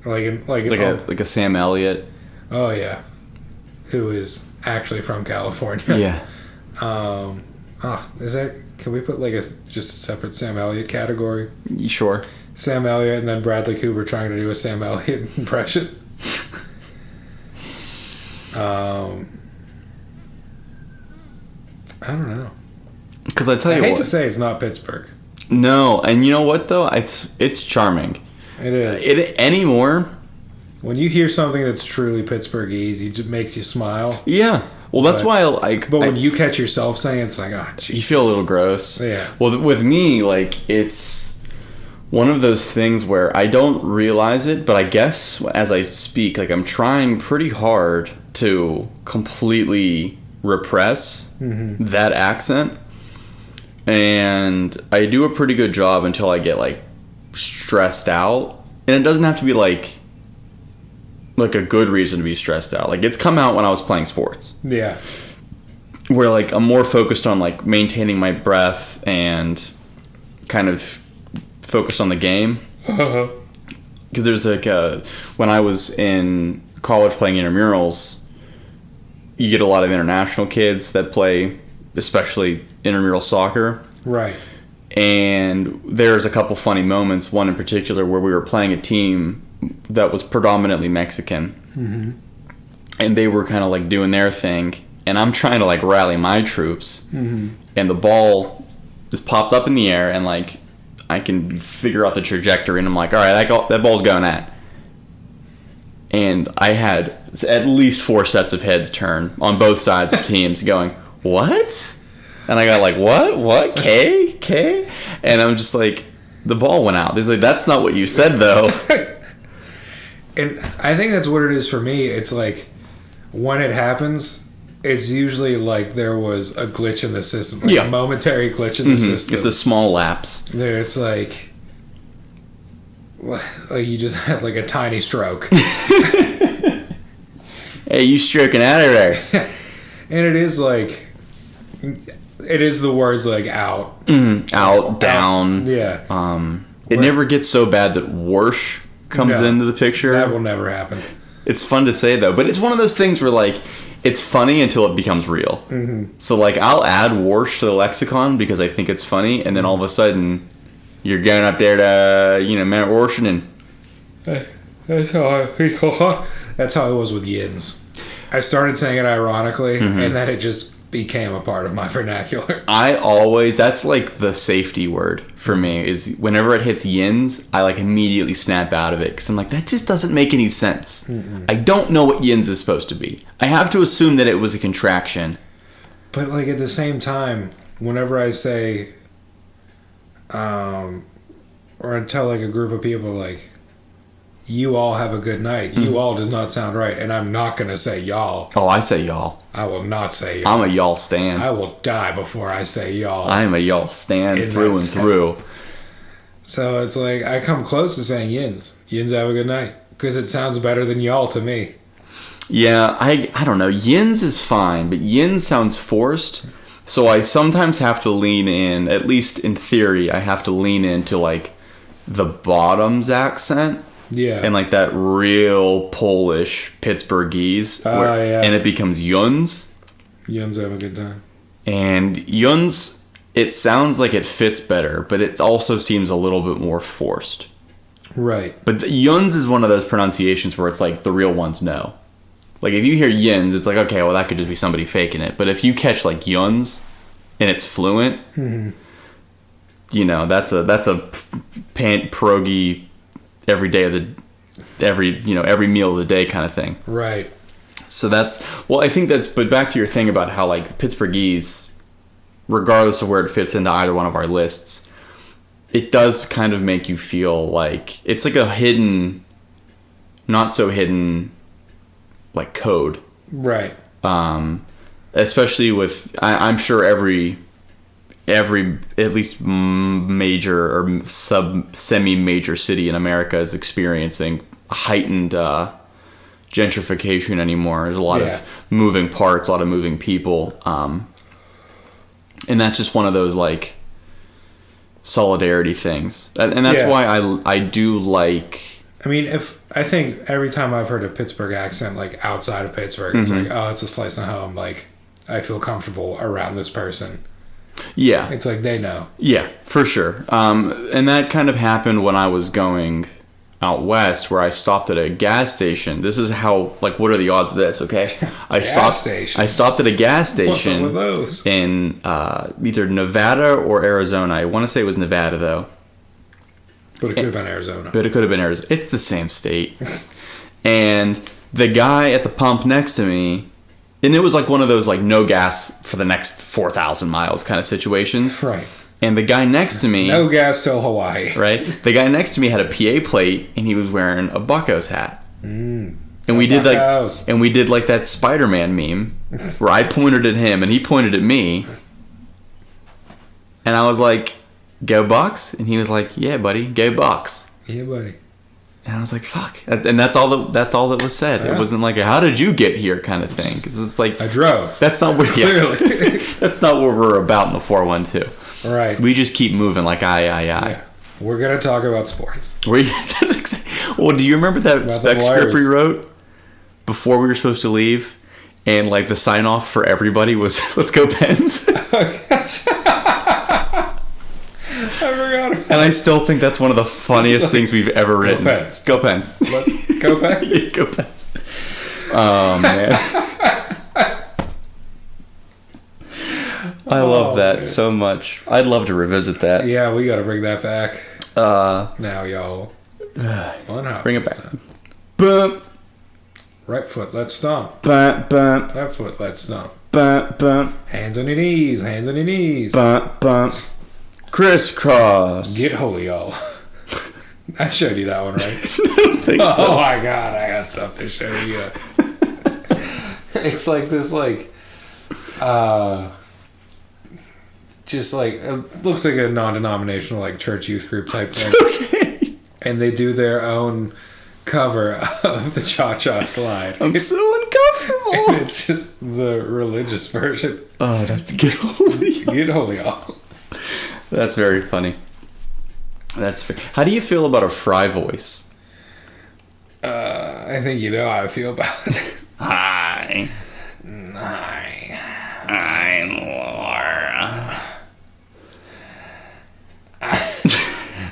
Speaker 1: Like
Speaker 2: a Sam Elliott.
Speaker 1: Oh yeah. Who is actually from California.
Speaker 2: Yeah.
Speaker 1: Can we put like just a separate Sam Elliott category?
Speaker 2: Sure.
Speaker 1: Sam Elliott and then Bradley Cooper trying to do a Sam Elliott impression. I don't know.
Speaker 2: Because I
Speaker 1: hate to say it's not Pittsburgh.
Speaker 2: No, and you know what though? It's charming.
Speaker 1: It is.
Speaker 2: Anymore.
Speaker 1: When you hear something that's truly Pittsburghese, it just makes you smile.
Speaker 2: Yeah. Well, that's why I like.
Speaker 1: But when you catch yourself saying it's like, oh, Jesus.
Speaker 2: You feel a little gross.
Speaker 1: Yeah.
Speaker 2: Well, with me, like, it's one of those things where I don't realize it, but I guess as I speak, like, I'm trying pretty hard to completely repress that accent. And I do a pretty good job until I get, like, stressed out. And it doesn't have to be, like a good reason to be stressed out. Like, it's come out when I was playing sports.
Speaker 1: Yeah.
Speaker 2: Where, like, I'm more focused on, like, maintaining my breath and kind of focused on the game. Because there's, like, when I was in college playing intramurals, you get a lot of international kids that play, especially intramural soccer.
Speaker 1: Right.
Speaker 2: And there's a couple funny moments, one in particular where we were playing a team that was predominantly Mexican, and they were kind of like doing their thing, and I'm trying to like rally my troops, and the ball just popped up in the air, and like I can figure out the trajectory, and I'm like, all right, that ball's going at, and I had at least 4 sets of heads turn on both sides of teams, going, what? And I got like, what, K, and I'm just like, the ball went out. He's like, that's not what you said though.
Speaker 1: And I think that's what it is for me. It's like, when it happens, it's usually like there was a glitch in the system. Like a momentary glitch in the system.
Speaker 2: It's a small lapse.
Speaker 1: There, it's like you just had like a tiny stroke.
Speaker 2: Hey, you stroking out of there.
Speaker 1: And it is like, it is the words like out.
Speaker 2: Out, down.
Speaker 1: Yeah.
Speaker 2: It never gets so bad that Warsh comes into the picture.
Speaker 1: That will never happen.
Speaker 2: It's fun to say though, but it's one of those things where like it's funny until it becomes real. So like I'll add Warsh to the lexicon because I think it's funny, and then all of a sudden you're going up there to Mount Washington.
Speaker 1: That's how it was with yins. I started saying it ironically, and then it just became a part of my vernacular.
Speaker 2: That's like the safety word for me, is whenever it hits yins, I like immediately snap out of it because I'm like, that just doesn't make any sense. I don't know what yins is supposed to be. I have to assume that it was a contraction.
Speaker 1: But like at the same time, whenever I say, or I tell like a group of people like, you all have a good night. You all does not sound right. And I'm not going to say y'all.
Speaker 2: Oh, I say y'all.
Speaker 1: I will not say y'all.
Speaker 2: I'm a y'all stan.
Speaker 1: I will die before I say y'all.
Speaker 2: I am a y'all stan through and through.
Speaker 1: So it's like, I come close to saying yins. Yins have a good night. Because it sounds better than y'all to me.
Speaker 2: Yeah, I don't know. Yins is fine, but yin sounds forced. So I sometimes have to lean in, at least in theory, I have to lean into like the bottoms accent.
Speaker 1: Yeah.
Speaker 2: And like that real Polish Pittsburghese.
Speaker 1: Yeah.
Speaker 2: And it becomes yuns.
Speaker 1: Yuns have a good time.
Speaker 2: And yuns, it sounds like it fits better, but it also seems a little bit more forced.
Speaker 1: Right.
Speaker 2: But Yuns is one of those pronunciations where it's like the real ones know. Like if you hear Yins, it's like, okay, well that could just be somebody faking it. But if you catch like Yuns and it's fluent, you know, that's a pierogi every day of the every meal of the day kind of thing.
Speaker 1: Right.
Speaker 2: So I think but back to your thing about how like Pittsburghese, regardless of where it fits into either one of our lists, it does kind of make you feel like it's like a hidden, not so hidden, like code.
Speaker 1: Right.
Speaker 2: Especially with, I'm sure every at least major or semi-major city in America is experiencing heightened gentrification anymore. There's a lot of moving parts, a lot of moving people. And that's just one of those like solidarity things. And that's why I do like...
Speaker 1: I mean, I think every time I've heard a Pittsburgh accent, like outside of Pittsburgh, it's like, oh, it's a slice of home. Like, I feel comfortable around this person.
Speaker 2: Yeah.
Speaker 1: It's like they know.
Speaker 2: Yeah, for sure. And that kind of happened when I was going out west, where I stopped at a gas station. This is how, like, what are the odds of this, okay? I stopped at a gas station.
Speaker 1: What's up with those?
Speaker 2: In either Nevada or Arizona. I want to say it was Nevada, though.
Speaker 1: But it could have been Arizona.
Speaker 2: It's the same state. And the guy at the pump next to me, and it was like one of those like no gas for the next 4,000 miles kind of situations.
Speaker 1: Right.
Speaker 2: And the guy next to me...
Speaker 1: No gas till Hawaii.
Speaker 2: Right? The guy next to me had a PA plate, and he was wearing a Bucko's hat. And we did like that Spider-Man meme, where I pointed at him, and he pointed at me. And I was like, go Bucks? And he was like, yeah, buddy, go Bucks.
Speaker 1: Yeah, buddy.
Speaker 2: And I was like, fuck. And that's all that was said. Yeah. It wasn't like a, how did you get here kind of thing. Because it's like...
Speaker 1: I drove.
Speaker 2: That's not what...
Speaker 1: Clearly.
Speaker 2: That's not what we're about in the 412.
Speaker 1: Right.
Speaker 2: We just keep moving like aye.
Speaker 1: Yeah. We're going to talk about sports.
Speaker 2: Well, do you remember that spec script we wrote before we were supposed to leave? And like the sign off for everybody was, let's go Pens.
Speaker 1: I forgot about
Speaker 2: And I still think that's one of the funniest things we've ever written.
Speaker 1: Go Pens. Go Pens.
Speaker 2: Yeah, go Pens. Oh, man. I love that so much. I'd love to revisit that.
Speaker 1: Yeah, we got to bring that back. Now, y'all.
Speaker 2: Bring it back. Bump.
Speaker 1: Right foot, let's stomp.
Speaker 2: Bump, bump.
Speaker 1: Left foot, let's stomp.
Speaker 2: Bump, bump.
Speaker 1: Hands on your knees. Hands on your knees.
Speaker 2: Bump, bump. Crisscross.
Speaker 1: Get holy, y'all. I showed you that one, right?
Speaker 2: I don't think so.
Speaker 1: Oh my god, I got stuff to show you. It's like this, like, just like, it looks like a non-denominational, like, church youth group type thing.
Speaker 2: Okay.
Speaker 1: And they do their own cover of the Cha-Cha Slide.
Speaker 2: I'm so uncomfortable.
Speaker 1: And it's just the religious version.
Speaker 2: Oh, that's Get Holy.
Speaker 1: Get holy, y'all.
Speaker 2: That's very funny. How do you feel about a Fry voice?
Speaker 1: I think you know how I feel about it.
Speaker 2: Hi. I'm Laura.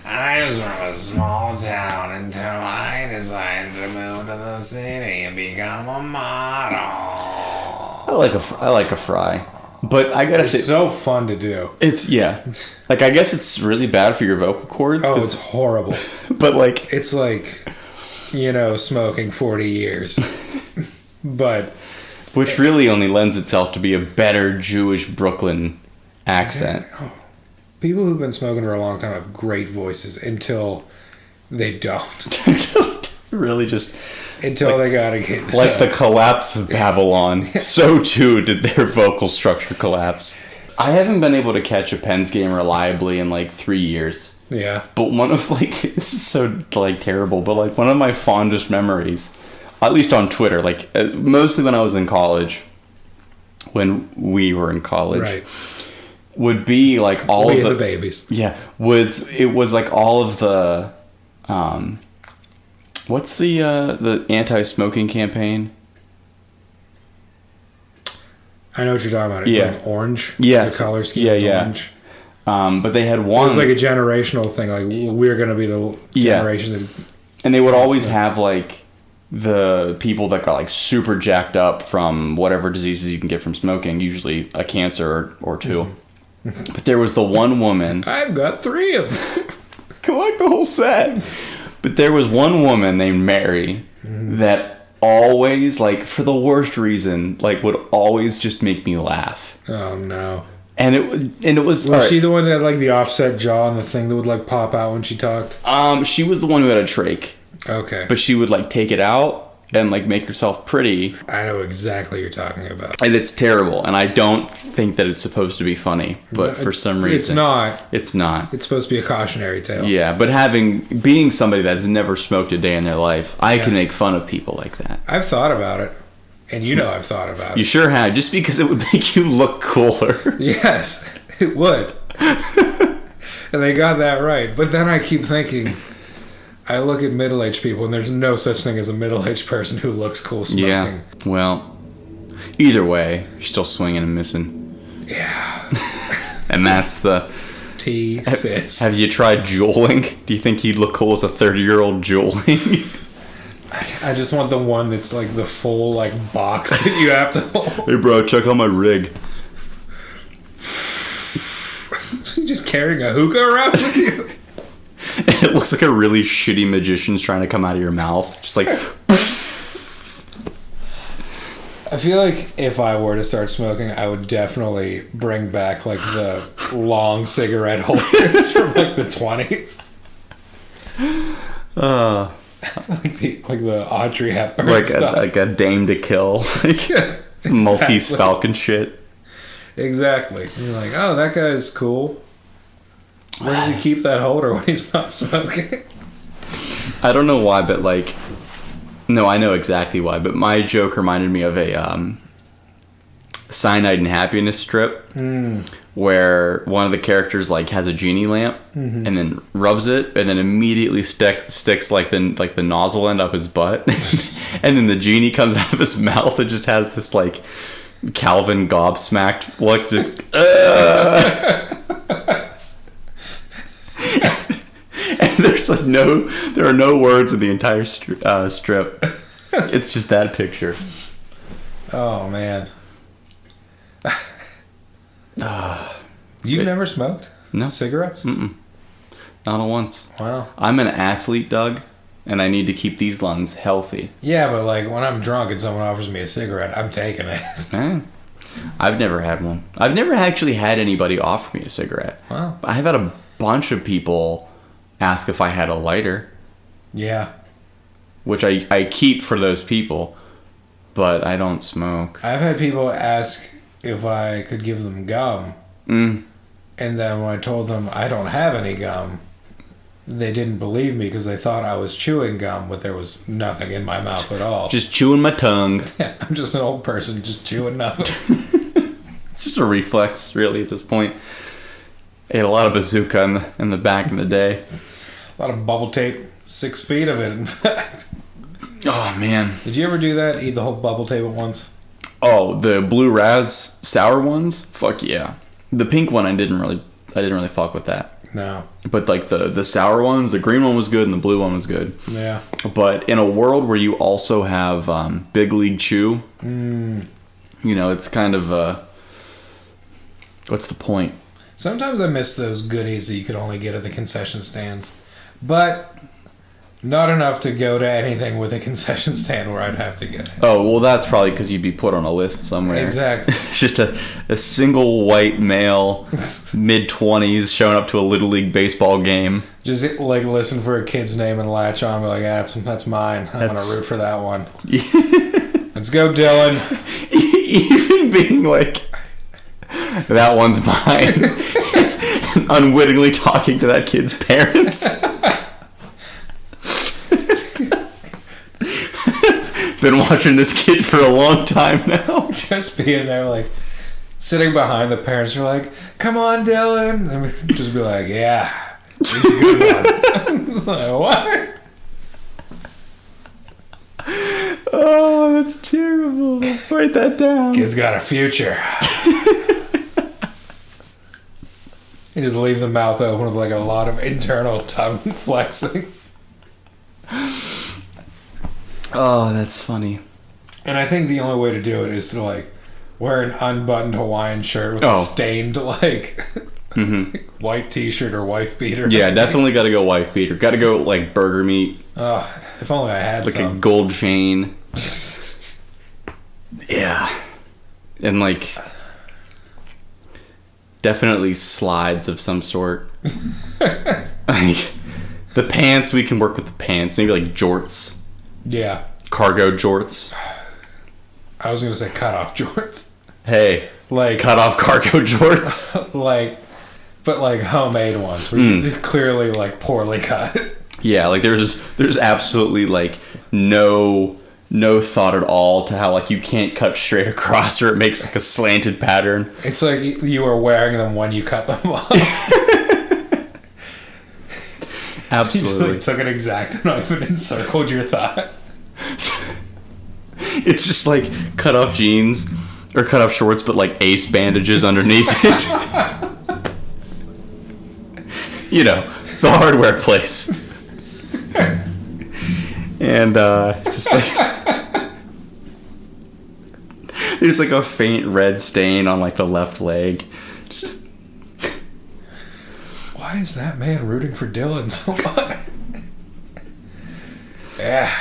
Speaker 1: I was from a small town until I decided to move to the city and become a model.
Speaker 2: I like a Fry. But I gotta say,
Speaker 1: it's so fun to do.
Speaker 2: It's like I guess it's really bad for your vocal cords.
Speaker 1: Oh, it's horrible.
Speaker 2: But like,
Speaker 1: it's like, smoking 40 years. But
Speaker 2: which really only lends itself to be a better Jewish Brooklyn accent.
Speaker 1: People who've been smoking for a long time have great voices until they don't.
Speaker 2: Really just...
Speaker 1: Until they gotta get...
Speaker 2: Like the collapse of Babylon, so too did their vocal structure collapse. I haven't been able to catch a Pens game reliably in like 3 years.
Speaker 1: Yeah.
Speaker 2: But one of this is so like terrible, but like one of my fondest memories, at least on Twitter, like mostly when I was in college, when we were in college,
Speaker 1: right,
Speaker 2: would be like all of
Speaker 1: the babies.
Speaker 2: Yeah. It was like all of the... what's the anti-smoking campaign?
Speaker 1: I know what you're talking about. It's like orange.
Speaker 2: Yeah.
Speaker 1: The color scheme is orange.
Speaker 2: But they had one.
Speaker 1: It was like a generational thing. Like, we're going to be the generation that...
Speaker 2: And they would always have, like, the people that got, like, super jacked up from whatever diseases you can get from smoking, usually a cancer or two. Mm-hmm. But there was the one woman...
Speaker 1: I've got 3 of them.
Speaker 2: Collect the whole set. But there was one woman named Mary that always, like, for the worst reason, like, would always just make me laugh.
Speaker 1: Oh, no.
Speaker 2: And it was...
Speaker 1: Was she the one that had, like, the offset jaw and the thing that would, like, pop out when she talked?
Speaker 2: She was the one who had a trach.
Speaker 1: Okay.
Speaker 2: But she would, like, take it out and, like, make herself pretty.
Speaker 1: I know exactly what you're talking about.
Speaker 2: And it's terrible. And I don't think that it's supposed to be funny. But for some reason...
Speaker 1: It's not.
Speaker 2: It's not.
Speaker 1: It's supposed to be a cautionary tale.
Speaker 2: Yeah, but being somebody that's never smoked a day in their life, I can make fun of people like that.
Speaker 1: I've thought about it. And you know I've thought about it.
Speaker 2: You sure have. Just because it would make you look cooler.
Speaker 1: Yes, it would. And they got that right. But then I keep thinking... I look at middle-aged people, and there's no such thing as a middle-aged person who looks cool smoking.
Speaker 2: Yeah, well, either way, you're still swinging and missing.
Speaker 1: Yeah.
Speaker 2: And that's the...
Speaker 1: Sis.
Speaker 2: Have you tried juuling? Do you think you'd look cool as a 30-year-old juuling?
Speaker 1: I just want the one that's like the full like box that you have to hold.
Speaker 2: Hey, bro, check out my rig.
Speaker 1: So you're just carrying a hookah around with you?
Speaker 2: It looks like a really shitty magician's trying to come out of your mouth. Just like...
Speaker 1: I feel like if I were to start smoking, I would definitely bring back like the long cigarette holders from like the 20s. Like the Audrey Hepburn stuff.
Speaker 2: Like a Dame to Kill. Like Maltese Falcon shit.
Speaker 1: Exactly. And you're like, oh, that guy's cool. Where does he keep that holder when he's not smoking?
Speaker 2: I don't know why, but like... No, I know exactly why, but my joke reminded me of a Cyanide and Happiness strip where one of the characters like has a genie lamp and then rubs it and then immediately sticks like the nozzle end up his butt and then the genie comes out of his mouth and just has this like Calvin gobsmacked look. Just, there's like there are no words in the entire strip. It's just that picture.
Speaker 1: Oh man. You've never smoked?
Speaker 2: No.
Speaker 1: Cigarettes?
Speaker 2: Mm-mm. Not once.
Speaker 1: Wow.
Speaker 2: I'm an athlete, Doug, and I need to keep these lungs healthy.
Speaker 1: Yeah, but like when I'm drunk and someone offers me a cigarette, I'm taking it.
Speaker 2: I've never had one. I've never actually had anybody offer me a cigarette.
Speaker 1: Wow.
Speaker 2: I've had a bunch of people ask if I had a lighter.
Speaker 1: Yeah.
Speaker 2: Which I keep for those people, but I don't smoke.
Speaker 1: I've had people ask if I could give them gum. And then when I told them I don't have any gum, they didn't believe me because they thought I was chewing gum, but there was nothing in my mouth at all.
Speaker 2: Just chewing my tongue.
Speaker 1: Yeah, I'm just an old person just chewing nothing.
Speaker 2: It's just a reflex, really, at this point. I ate a lot of bazooka in the back in the day.
Speaker 1: A lot of bubble tape, 6 feet of it, in fact.
Speaker 2: Oh, man.
Speaker 1: Did you ever do that? Eat the whole bubble tape at once?
Speaker 2: Oh, the blue raz sour ones? Fuck yeah. The pink one, I didn't really fuck with that.
Speaker 1: No.
Speaker 2: But like the sour ones, the green one was good and the blue one was good.
Speaker 1: Yeah.
Speaker 2: But in a world where you also have Big League Chew, you know, it's kind of what's the point?
Speaker 1: Sometimes I miss those goodies that you could only get at the concession stands. But not enough to go to anything with a concession stand where I'd have to get it.
Speaker 2: Oh, well, that's probably because you'd be put on a list somewhere.
Speaker 1: Exactly.
Speaker 2: It's just a single white male, mid-20s, showing up to a Little League baseball game.
Speaker 1: Just, like, listen for a kid's name and latch on. Be like, that's mine. I'm going to root for that one. Let's go, Dylan.
Speaker 2: Even being like, that one's mine. Unwittingly talking to that kid's parents. Been watching this kid for a long time now.
Speaker 1: Just being there, like, sitting behind the parents are like, come on, Dylan. And just be like, yeah, he's a good one. It's like, what?
Speaker 2: Oh, that's terrible. Write that down.
Speaker 1: Kid's got a future. You just leave the mouth open with like a lot of internal tongue flexing.
Speaker 2: Oh, that's funny.
Speaker 1: And I think the only way to do it is to like wear an unbuttoned Hawaiian shirt with a stained like white t-shirt or wife beater.
Speaker 2: Yeah, definitely got to go wife beater. Got to go like burger meat.
Speaker 1: If only I had
Speaker 2: like
Speaker 1: some.
Speaker 2: A gold chain. Yeah, and like definitely slides of some sort. Like the pants, we can work with the pants. Maybe like jorts.
Speaker 1: Yeah.
Speaker 2: Cargo jorts.
Speaker 1: I was gonna say cut off jorts.
Speaker 2: Hey,
Speaker 1: like
Speaker 2: cut off cargo jorts.
Speaker 1: But like homemade ones, where they're clearly like poorly cut.
Speaker 2: Yeah, like there's absolutely like no thought at all to how like you can't cut straight across or it makes like a slanted pattern.
Speaker 1: It's like you were wearing them when you cut them off.
Speaker 2: Absolutely.
Speaker 1: So you just like took an X-Acto knife and encircled your thigh.
Speaker 2: It's just like cut off jeans or cut off shorts, but like ace bandages underneath it. You know, the hardware place. And just like there's like a faint red stain on like the left leg. Just
Speaker 1: why is that man rooting for Dylan so much? Yeah,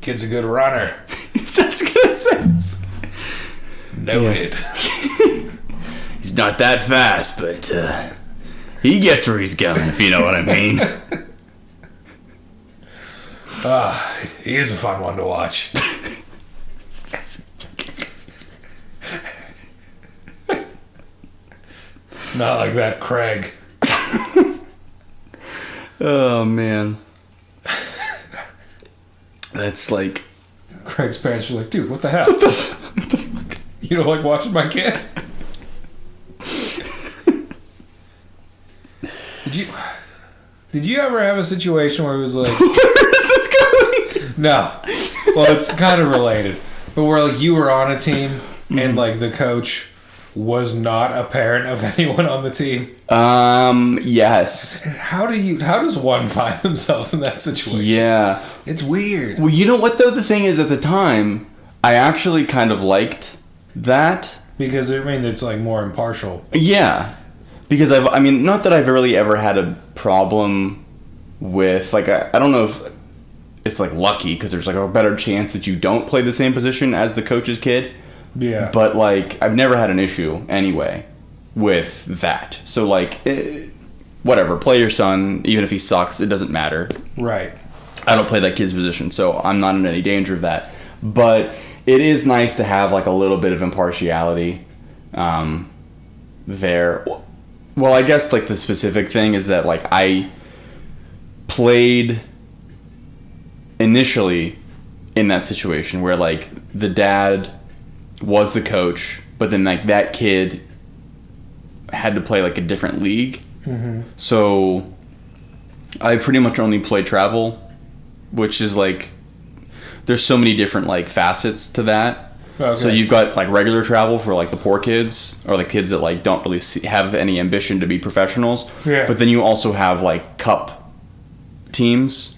Speaker 1: kid's a good runner.
Speaker 2: Just gonna say noted. Yeah. He's not that fast, but he gets where he's going, if you know what I mean.
Speaker 1: He is a fun one to watch. Not like that, Craig.
Speaker 2: Oh, man. That's like...
Speaker 1: Craig's parents are like, dude, what the hell? What the fuck? You don't like watching my kid? Did you ever have a situation where it was like...
Speaker 2: Where is this going?
Speaker 1: No. Well, it's kind of related. But where like you were on a team and like the coach was not a parent of anyone on the team?
Speaker 2: Yes.
Speaker 1: How does one find themselves in that situation?
Speaker 2: Yeah.
Speaker 1: It's weird.
Speaker 2: Well, you know what though? The thing is, at the time, I actually kind of liked that.
Speaker 1: Because, I mean, it's like more impartial.
Speaker 2: Yeah. Because not that I've really ever had a problem with, like, I don't know if it's like lucky because there's like a better chance that you don't play the same position as the coach's kid.
Speaker 1: Yeah.
Speaker 2: But like I've never had an issue anyway with that. So like whatever, play your son even if he sucks, it doesn't matter.
Speaker 1: Right.
Speaker 2: I don't play that kid's position, so I'm not in any danger of that. But it is nice to have like a little bit of impartiality there. Well, I guess like the specific thing is that like I played initially in that situation where like the dad was the coach, but then like that kid had to play like a different league. Mm-hmm. So I pretty much only play travel, which is like there's so many different like facets to that. Okay. So you've got like regular travel for like the poor kids or like kids that like don't really have any ambition to be professionals.
Speaker 1: Yeah.
Speaker 2: But then you also have like cup teams,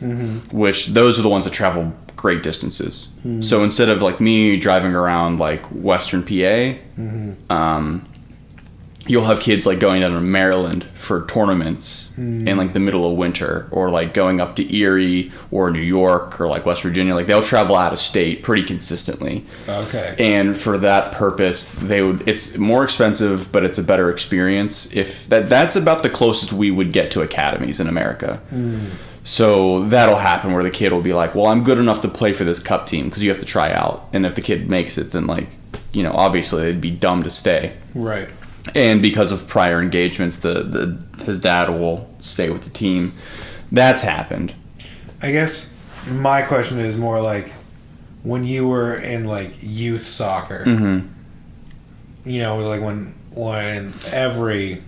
Speaker 2: which those are the ones that travel great distances. So instead of like me driving around like Western PA, you'll have kids like going down to Maryland for tournaments in like the middle of winter, or like going up to Erie or New York or like West Virginia. Like they'll travel out of state pretty consistently.
Speaker 1: Okay.
Speaker 2: And for that purpose, it's more expensive, but it's a better experience. If that's about the closest we would get to academies in America. So that'll happen where the kid will be like, well, I'm good enough to play for this cup team, because you have to try out. And if the kid makes it, then like, you know, obviously they'd be dumb to stay.
Speaker 1: Right.
Speaker 2: And because of prior engagements, his dad will stay with the team. That's happened.
Speaker 1: I guess my question is more like, when you were in like youth soccer, you know, like when every...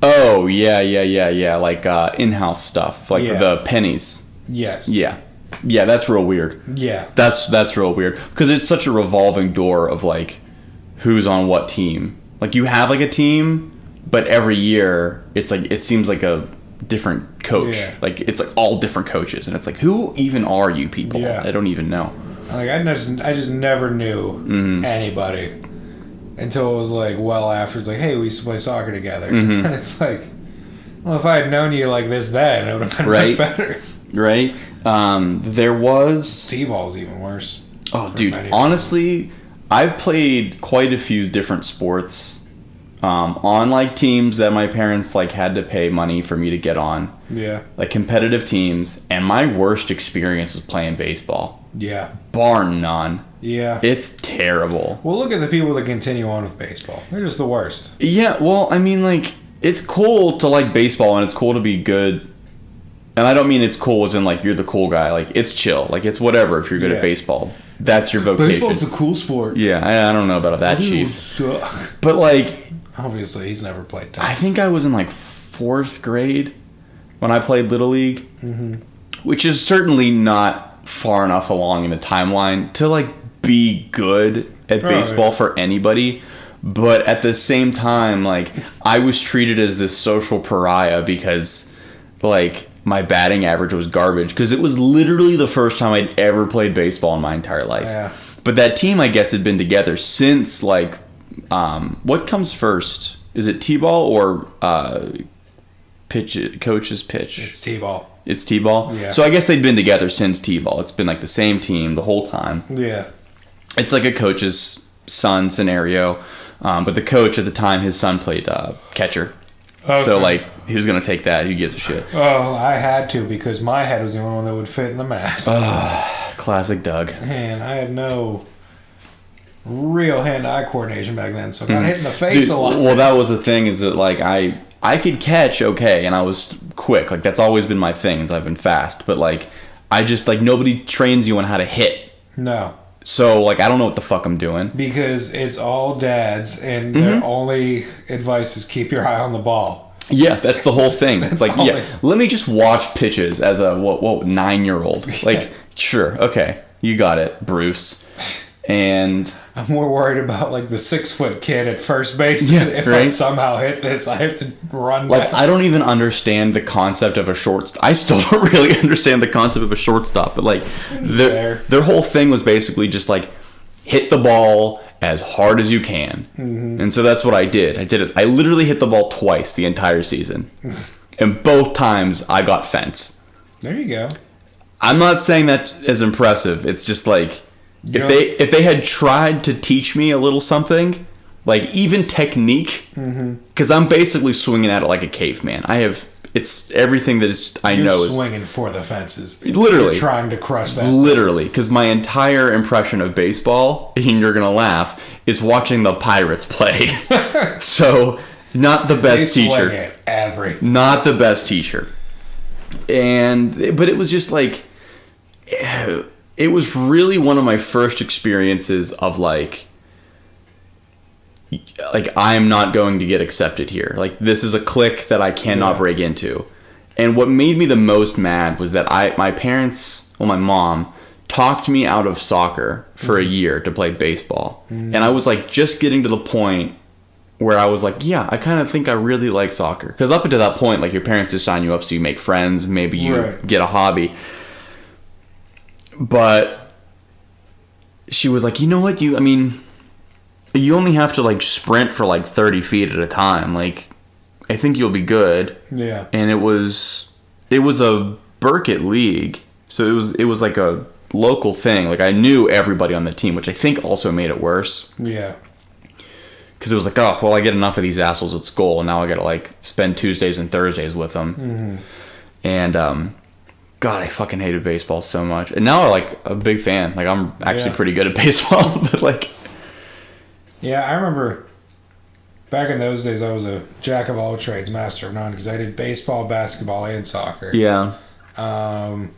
Speaker 2: Oh, yeah. Like in-house stuff, like the pennies.
Speaker 1: Yes.
Speaker 2: Yeah, that's real weird.
Speaker 1: Yeah.
Speaker 2: That's real weird, because it's such a revolving door of like who's on what team. Like you have like a team, but every year it's like it seems like a different coach.
Speaker 1: Yeah.
Speaker 2: Like it's like all different coaches, and it's like, who even are you people?
Speaker 1: Yeah.
Speaker 2: I don't even know.
Speaker 1: Like I just never knew anybody until it was like well after. It's like, hey, we used to play soccer together, and it's like, well, if I had known you like this then, it would have been much better.
Speaker 2: Right. There was
Speaker 1: T-ball's even worse.
Speaker 2: Oh, dude, honestly, I've played quite a few different sports on like teams that my parents like had to pay money for me to get on.
Speaker 1: Yeah.
Speaker 2: Like competitive teams, and my worst experience was playing baseball.
Speaker 1: Yeah.
Speaker 2: Bar none.
Speaker 1: Yeah.
Speaker 2: It's terrible.
Speaker 1: Well, look at the people that continue on with baseball. They're just the worst.
Speaker 2: Yeah, well, I mean, like, it's cool to like baseball, and it's cool to be good. And I don't mean it's cool as in, like, you're the cool guy. Like, it's chill. Like, it's whatever if you're good at baseball. That's your vocation.
Speaker 1: Baseball's the cool sport.
Speaker 2: Yeah, I don't know about that, Chief.
Speaker 1: Suck.
Speaker 2: But, like...
Speaker 1: Obviously, he's never played tennis.
Speaker 2: I think I was in, like, 4th grade when I played Little League. Which is certainly not far enough along in the timeline to, like, be good at baseball for anybody. But at the same time, like, I was treated as this social pariah because, like... my batting average was garbage because it was literally the first time I'd ever played baseball in my entire life.
Speaker 1: Yeah.
Speaker 2: But that team, I guess, had been together since, like, what comes first? Is it T-ball or coach's pitch?
Speaker 1: It's T-ball.
Speaker 2: It's T-ball?
Speaker 1: Yeah.
Speaker 2: So I guess they'd been together since T-ball. It's been, like, the same team the whole time.
Speaker 1: Yeah.
Speaker 2: It's like a coach's son scenario. But the coach at the time, his son played catcher. Okay. So, like, he was going to take that. Who gives a shit?
Speaker 1: Oh, I had to because my head was the only one that would fit in the mask.
Speaker 2: Classic Doug.
Speaker 1: And I had no real hand-eye coordination back then, so I got hit in the face a lot.
Speaker 2: Well, that was the thing is that, like, I could catch okay, and I was quick. Like, that's always been my thing is I've been fast. But, like, I just, like, nobody trains you on how to hit.
Speaker 1: No.
Speaker 2: So, like, I don't know what the fuck I'm doing. Because
Speaker 1: it's all dads, and their only advice is keep your eye on the ball.
Speaker 2: Yeah, that's the whole thing. It's like, yeah, let me just watch pitches as a, 9-year-old. Like, sure, okay, you got it, Bruce. And...
Speaker 1: I'm more worried about, like, the 6-foot kid at first base. Yeah, if I somehow hit this, I have to run back.
Speaker 2: Like, I don't even understand the concept of a shortstop. I still don't really understand the concept of a shortstop. But, like, their whole thing was basically just, like, hit the ball as hard as you can. And so that's what I did. I did it. I literally hit the ball twice the entire season. And both times, I got fence.
Speaker 1: There you go.
Speaker 2: I'm not saying that as impressive. It's just, like... If they had tried to teach me a little something, like even technique, because I'm basically swinging at it like a caveman. It's everything that I know is
Speaker 1: swinging for the fences.
Speaker 2: Literally,
Speaker 1: you're trying to crush that.
Speaker 2: Literally, because my entire impression of baseball, and you're gonna laugh, is watching the Pirates play. So, not the best teacher. Not the best teacher. But it was just like. It was really one of my first experiences of like I am not going to get accepted here. Like this is a clique that I cannot break into. And what made me the most mad was that my mom talked me out of soccer for a year to play baseball. And I was like just getting to the point where I was like, yeah, I kind of think I really like soccer. Because up until that point, like your parents just sign you up so you make friends, maybe you get a hobby. But she was like, you know what, you only have to like sprint for like 30 feet at a time. Like, I think you'll be good.
Speaker 1: Yeah.
Speaker 2: And it was a Burkett league. So it was like a local thing. Like I knew everybody on the team, which I think also made it worse.
Speaker 1: Yeah.
Speaker 2: Because it was like, oh, well, I get enough of these assholes at school, and now I got to like spend Tuesdays and Thursdays with them. And, God, I fucking hated baseball so much. And now I'm like a big fan. Like I'm actually pretty good at baseball, but like.
Speaker 1: Yeah, I remember back in those days I was a jack of all trades, master of none because I did baseball, basketball, and soccer.
Speaker 2: Yeah.
Speaker 1: I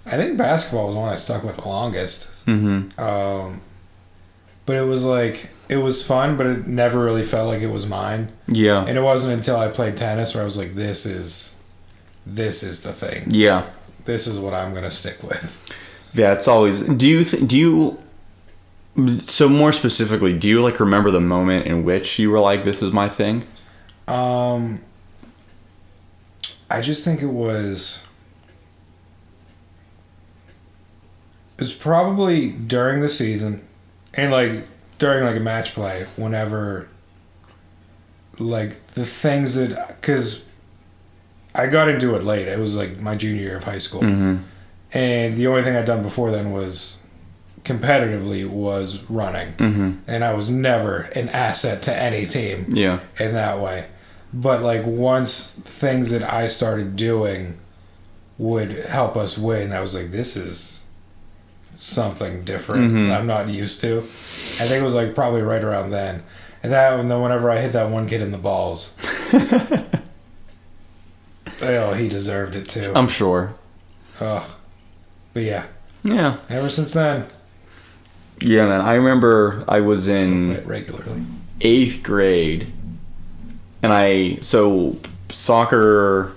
Speaker 1: think basketball was the one I stuck with the longest. But it was like it was fun, but it never really felt like it was mine.
Speaker 2: Yeah.
Speaker 1: And it wasn't until I played tennis where I was like, this is the thing.
Speaker 2: Yeah.
Speaker 1: This is what I'm going to stick with.
Speaker 2: Yeah, it's always... So more specifically, do you like remember the moment in which you were like, this is my thing?
Speaker 1: I just think it was probably during the season and like during like a match play whenever like the things that because I got into it late. It was like my junior year of high school.
Speaker 2: Mm-hmm.
Speaker 1: And the only thing I'd done before then was competitively was running.
Speaker 2: Mm-hmm.
Speaker 1: And I was never an asset to any team
Speaker 2: Yeah.
Speaker 1: in that way. But like once things that I started doing would help us win, I was like, this is something different
Speaker 2: Mm-hmm.
Speaker 1: I'm not used to. I think it was like probably right around then. And then whenever I hit that one kid in the balls, oh, he deserved it too.
Speaker 2: I'm sure.
Speaker 1: Oh, but yeah.
Speaker 2: Yeah.
Speaker 1: Ever since then,
Speaker 2: Yeah, man. I remember I was
Speaker 1: still play
Speaker 2: in
Speaker 1: it regularly.
Speaker 2: 8th grade, and school soccer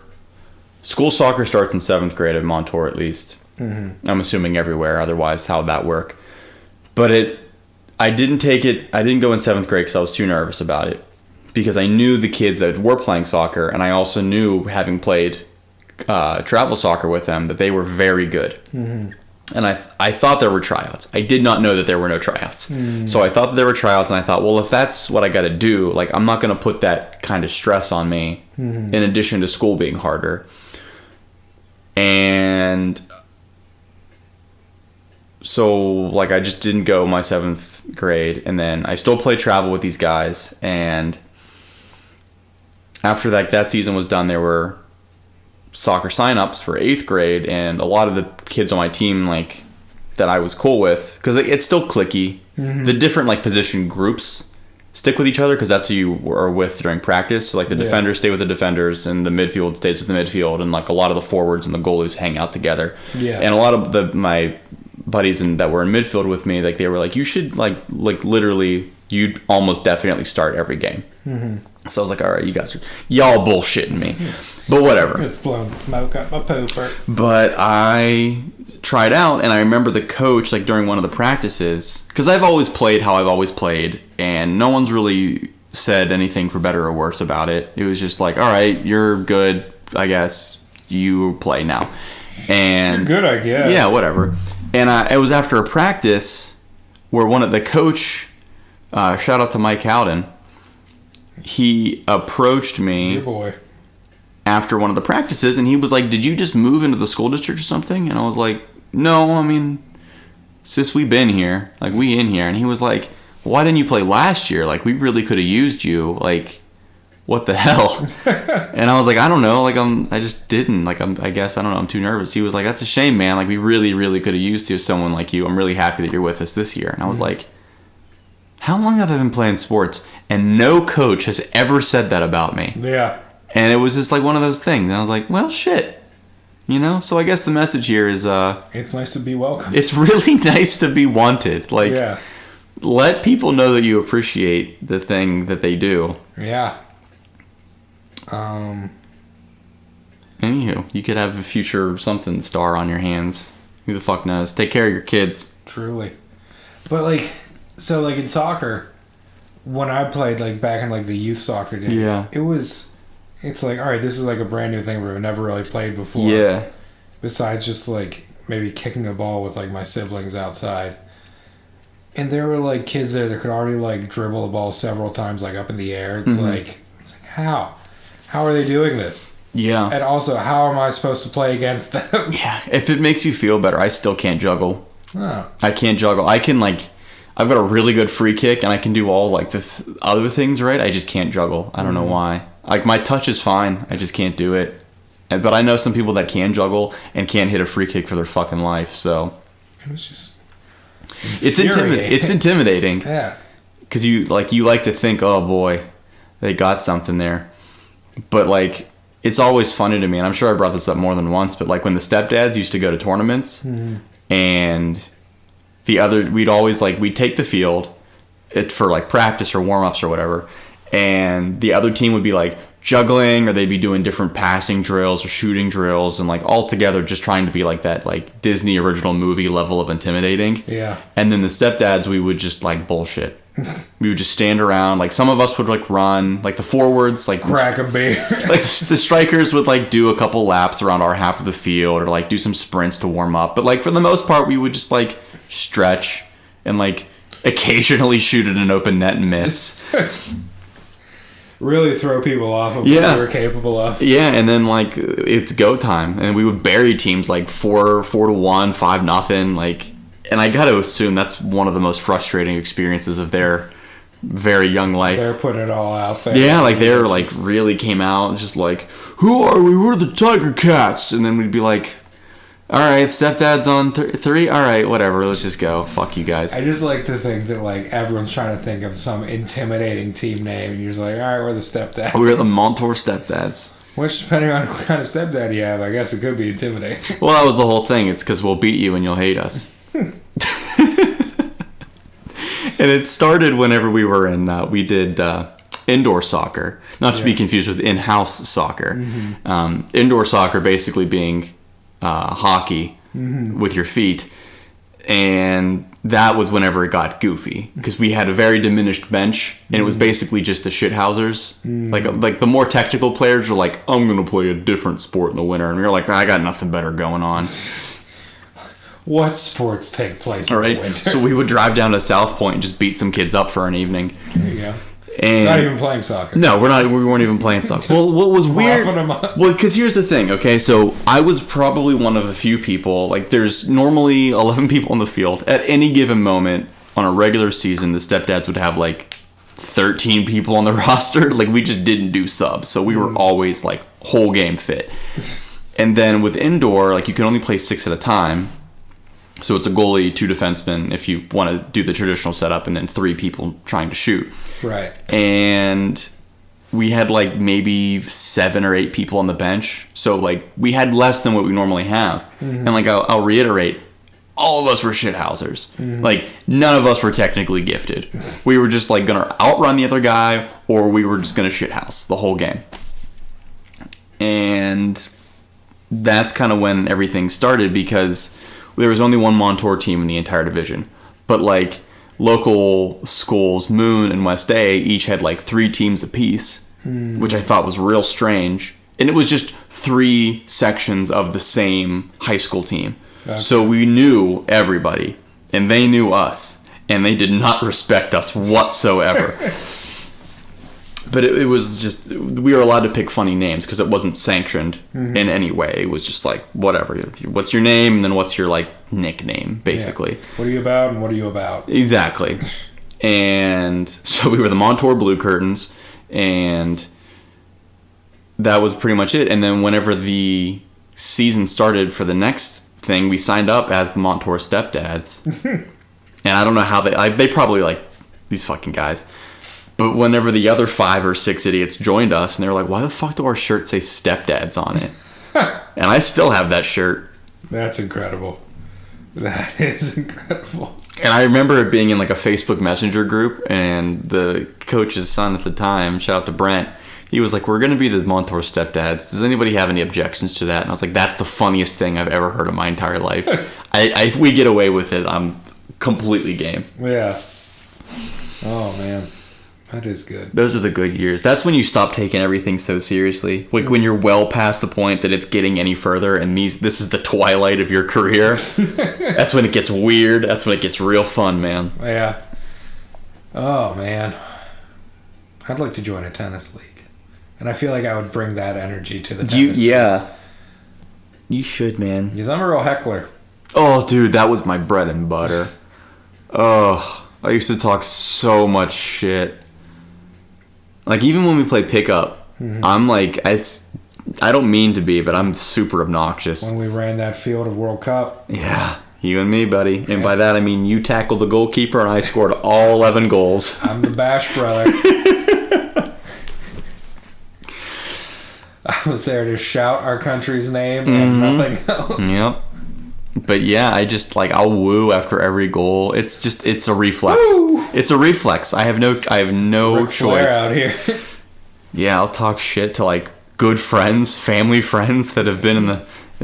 Speaker 2: starts in 7th grade at Montour at least.
Speaker 1: Mm-hmm.
Speaker 2: I'm assuming everywhere. Otherwise, how would that work? But I didn't go in 7th grade because I was too nervous about it. Because I knew the kids that were playing soccer, and I also knew, having played travel soccer with them, that they were very good.
Speaker 1: Mm-hmm.
Speaker 2: And I thought there were tryouts. I did not know that there were no tryouts. Mm. So I thought that there were tryouts, and I thought, well, if that's what I got to do, like, I'm not going to put that kind of stress on me in addition to school being harder. And so, like, I just didn't go my 7th grade, and then I still played travel with these guys, and after that season was done, there were soccer sign-ups for 8th grade, and a lot of the kids on my team, like, that I was cool with, because it's still cliquey. The different, like, position groups stick with each other, because that's who you are with during practice. So, like, the defenders stay with the defenders, and the midfield stays with the midfield, and, like, a lot of the forwards and the goalies hang out together.
Speaker 1: Yeah.
Speaker 2: And a lot of my buddies that were in midfield with me, like, they were like, you should, like literally, you'd almost definitely start every game. Mm-hmm. So I was like, all right, y'all bullshitting me. But whatever.
Speaker 1: It's blowing smoke up my pooper.
Speaker 2: But I tried out, and I remember the coach, like, during one of the practices, because I've always played how I've always played, and no one's really said anything for better or worse about it. It was just like, all right, you're good, I guess. You play now. And
Speaker 1: you're good, I guess.
Speaker 2: Yeah, whatever. And it was after a practice where the coach, shout out to Mike Howden, he approached me.
Speaker 1: Your boy.
Speaker 2: After one of the practices, and he was like, did you just move into the school district or something? And I was like, no, I mean, sis, we been here. Like, we in here. And he was like, why didn't you play last year? Like, we really could have used you. Like, what the hell? And I was like, I don't know. Like, I just didn't. Like, I guess, I don't know. I'm too nervous. He was like, that's a shame, man. Like, we really, really could have used someone like you. I'm really happy that you're with us this year. And I was like, how long have I been playing sports? And no coach has ever said that about me.
Speaker 1: Yeah.
Speaker 2: And it was just like one of those things. And I was like, well, shit. You know? So I guess the message here is...
Speaker 1: it's nice to be welcome.
Speaker 2: It's really nice to be wanted. Like, let people know that you appreciate the thing that they do.
Speaker 1: Yeah.
Speaker 2: Anywho, you could have a future something star on your hands. Who the fuck knows? Take care of your kids.
Speaker 1: Truly. But, like... So, like, in soccer, when I played, like, back in, like, the youth soccer days, it's like, all right, this is, like, a brand new thing we've never really played before.
Speaker 2: Yeah.
Speaker 1: Besides just, like, maybe kicking a ball with, like, my siblings outside. And there were, like, kids there that could already, like, dribble the ball several times, like, up in the air. It's like, how? How are they doing this?
Speaker 2: Yeah.
Speaker 1: And also, how am I supposed to play against them?
Speaker 2: Yeah. If it makes you feel better, I still can't juggle.
Speaker 1: Oh.
Speaker 2: I can't juggle. I can, like... I've got a really good free kick, and I can do all, like, the other things right. I just can't juggle. I don't know why. Like, my touch is fine. I just can't do it. But I know some people that can juggle and can't hit a free kick for their fucking life, so...
Speaker 1: It was just...
Speaker 2: It's intimidating.
Speaker 1: Yeah.
Speaker 2: Because you like to think, oh, boy, they got something there. But, like, it's always funny to me, and I'm sure I brought this up more than once, but, like, when the stepdads used to go to tournaments, and... we'd always, like, we'd take the field for, like, practice or warm-ups or whatever, and the other team would be, like, juggling, or they'd be doing different passing drills or shooting drills, and, like, all together just trying to be, like, that, like, Disney original movie level of intimidating.
Speaker 1: Yeah.
Speaker 2: And then the stepdads, we would just, like, bullshit. We would just stand around. Like, some of us would, like, run. Like, the forwards, like...
Speaker 1: Crack a beer.
Speaker 2: Like, the strikers would, like, do a couple laps around our half of the field or, like, do some sprints to warm up. But, like, for the most part, we would just, like, stretch and, like, occasionally shoot at an open net and miss.
Speaker 1: Really throw people off of what they were capable of.
Speaker 2: Yeah, and then, like, it's go time. And we would bury teams, like, 4-1, 5-0, like... And I got to assume that's one of the most frustrating experiences of their very young life.
Speaker 1: They're putting it all out there.
Speaker 2: Yeah, like, they're, like, really came out and just, like, who are we? We're the Tiger Cats. And then we'd be like, all right, stepdad's on 3? All right, whatever. Let's just go. Fuck you guys.
Speaker 1: I just like to think that, like, everyone's trying to think of some intimidating team name. And you're just like, all right, we're the stepdads.
Speaker 2: We're the Montour Stepdads. Which,
Speaker 1: depending on what kind of stepdad you have, I guess it could be intimidating.
Speaker 2: Well, that was the whole thing. It's because we'll beat you and you'll hate us. And it started whenever we were in, we did indoor soccer, not to be confused with in-house soccer. Mm-hmm. Indoor soccer basically being hockey with your feet, and that was whenever it got goofy because we had a very diminished bench, and it was basically just the shithousers. Like the more technical players were like, I'm gonna play a different sport in the winter, and we were like, I got nothing better going on.
Speaker 1: What sports take place in the winter?
Speaker 2: So we would drive down to South Point and just beat some kids up for an evening.
Speaker 1: There you go.
Speaker 2: And
Speaker 1: not even playing soccer.
Speaker 2: No, we weren't even playing soccer. Well, what was weird? Well, because here's the thing. Okay, so I was probably one of a few people. Like, there's normally 11 people on the field at any given moment on a regular season. The stepdads would have like 13 people on the roster. Like, we just didn't do subs, so we were always like whole game fit. And then with indoor, like, you can only play 6 at a time. So it's a goalie, 2 defensemen if you want to do the traditional setup, and then 3 people trying to shoot.
Speaker 1: Right.
Speaker 2: And we had like maybe 7 or 8 people on the bench. So like we had less than what we normally have. Mm-hmm. And like I'll reiterate, all of us were shithousers. Mm-hmm. Like, none of us were technically gifted. We were just like going to outrun the other guy, or we were just going to shithouse the whole game. And that's kind of when everything started, because there was only one Montour team in the entire division. But, like, local schools, Moon and West A, each had, like, 3 teams apiece, which I thought was real strange. And it was just 3 sections of the same high school team. Okay. So we knew everybody, and they knew us, and they did not respect us whatsoever. But it was just, we were allowed to pick funny names because it wasn't sanctioned in any way. It was just like, whatever. What's your name? And then what's your, like, nickname, basically.
Speaker 1: Yeah. What are you about and what are you about?
Speaker 2: Exactly. And so we were the Montour Blue Curtains, and that was pretty much it. And then whenever the season started for the next thing, we signed up as the Montour Stepdads. And I don't know how they probably, like, these fucking guys. But whenever the other 5 or 6 idiots joined us, and they were like, why the fuck do our shirts say Stepdads on it? And I still have that shirt.
Speaker 1: That's incredible. That is incredible.
Speaker 2: And I remember it being in like a Facebook Messenger group, and the coach's son at the time, shout out to Brent, he was like, we're going to be the Montour Stepdads. Does anybody have any objections to that? And I was like, that's the funniest thing I've ever heard in my entire life. If we get away with it, I'm completely game.
Speaker 1: Yeah. Oh, man. That is good.
Speaker 2: Those are the good years. That's when you stop taking everything so seriously. Like when you're well past the point that it's getting any further, and this is the twilight of your career. That's when it gets weird. That's when it gets real fun, man.
Speaker 1: Yeah. Oh, man. I'd like to join a tennis league. And I feel like I would bring that energy to the tennis league.
Speaker 2: Yeah. You should, man.
Speaker 1: Because I'm a real heckler.
Speaker 2: Oh, dude, that was my bread and butter. Oh, I used to talk so much shit. Like, even when we play pickup, I'm like, I don't mean to be, but I'm super obnoxious.
Speaker 1: When we ran that field of World Cup.
Speaker 2: Yeah, you and me, buddy. And by that, I mean you tackled the goalkeeper and I scored all 11 goals.
Speaker 1: I'm the Bash brother. I was there to shout our country's name and nothing else.
Speaker 2: Yep. But yeah, I just, like, I'll woo after every goal. It's a reflex.
Speaker 1: Woo!
Speaker 2: It's a reflex. I have no
Speaker 1: Ric
Speaker 2: choice.
Speaker 1: Flair out here.
Speaker 2: Yeah, I'll talk shit to, like, good friends, family friends that have been in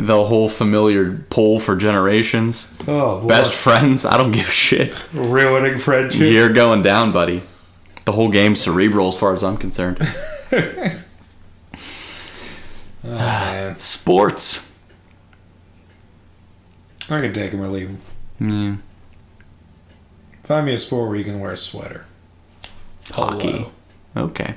Speaker 2: the whole familiar pool for generations.
Speaker 1: Oh, boy.
Speaker 2: Best friends. I don't give a shit.
Speaker 1: Ruining friendship.
Speaker 2: You're going down, buddy. The whole game's cerebral as far as I'm concerned.
Speaker 1: Oh, man.
Speaker 2: Sports.
Speaker 1: I can take him or leave him.
Speaker 2: Yeah.
Speaker 1: Find me a sport where you can wear a sweater.
Speaker 2: Hockey.
Speaker 1: Polo.
Speaker 2: Okay.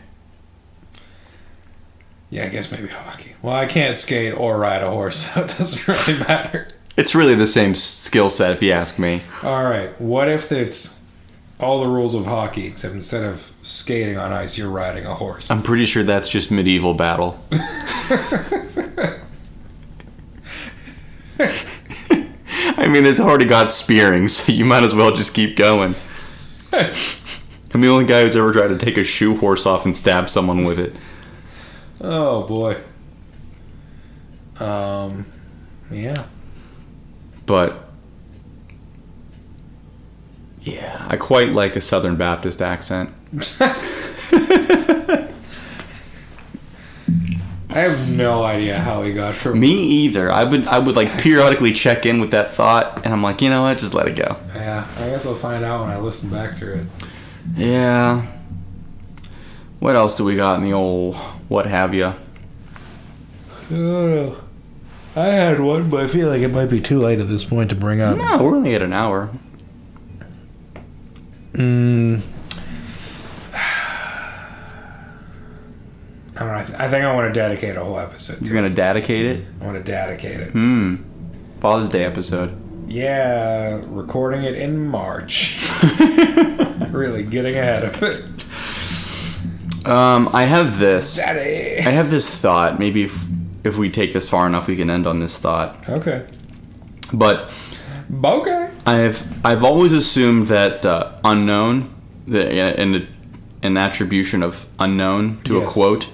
Speaker 1: Yeah, I guess maybe hockey. Well, I can't skate or ride a horse, so it doesn't really matter.
Speaker 2: It's really the same skill set, if you ask me.
Speaker 1: All right. What if it's all the rules of hockey, except instead of skating on ice, you're riding a horse?
Speaker 2: I'm pretty sure that's just medieval battle. I mean, it's already got spearing, so you might as well just keep going. I'm the only guy who's ever tried to take a shoe horse off and stab someone with it.
Speaker 1: Oh, boy. Yeah.
Speaker 2: But, yeah, I quite like a Southern Baptist accent.
Speaker 1: I have no idea how he got from...
Speaker 2: Me either. I would like periodically check in with that thought, and I'm like, you know what, just let it go.
Speaker 1: Yeah, I guess I'll find out when I listen back through it.
Speaker 2: Yeah. What else do we got in the old what have you?
Speaker 1: I don't know. I had one, but I feel like it might be too late at this point to bring up.
Speaker 2: No, we're only at an hour.
Speaker 1: I don't know. I think I want to dedicate a whole episode to
Speaker 2: You're going to dedicate it?
Speaker 1: I want to dedicate it.
Speaker 2: Father's Day episode.
Speaker 1: Yeah, recording it in March. Really getting ahead of it.
Speaker 2: I have this.
Speaker 1: Daddy.
Speaker 2: I have this thought. Maybe if we take this far enough, we can end on this thought.
Speaker 1: Okay.
Speaker 2: But
Speaker 1: Okay.
Speaker 2: I've always assumed that unknown, an attribution of unknown to a quote,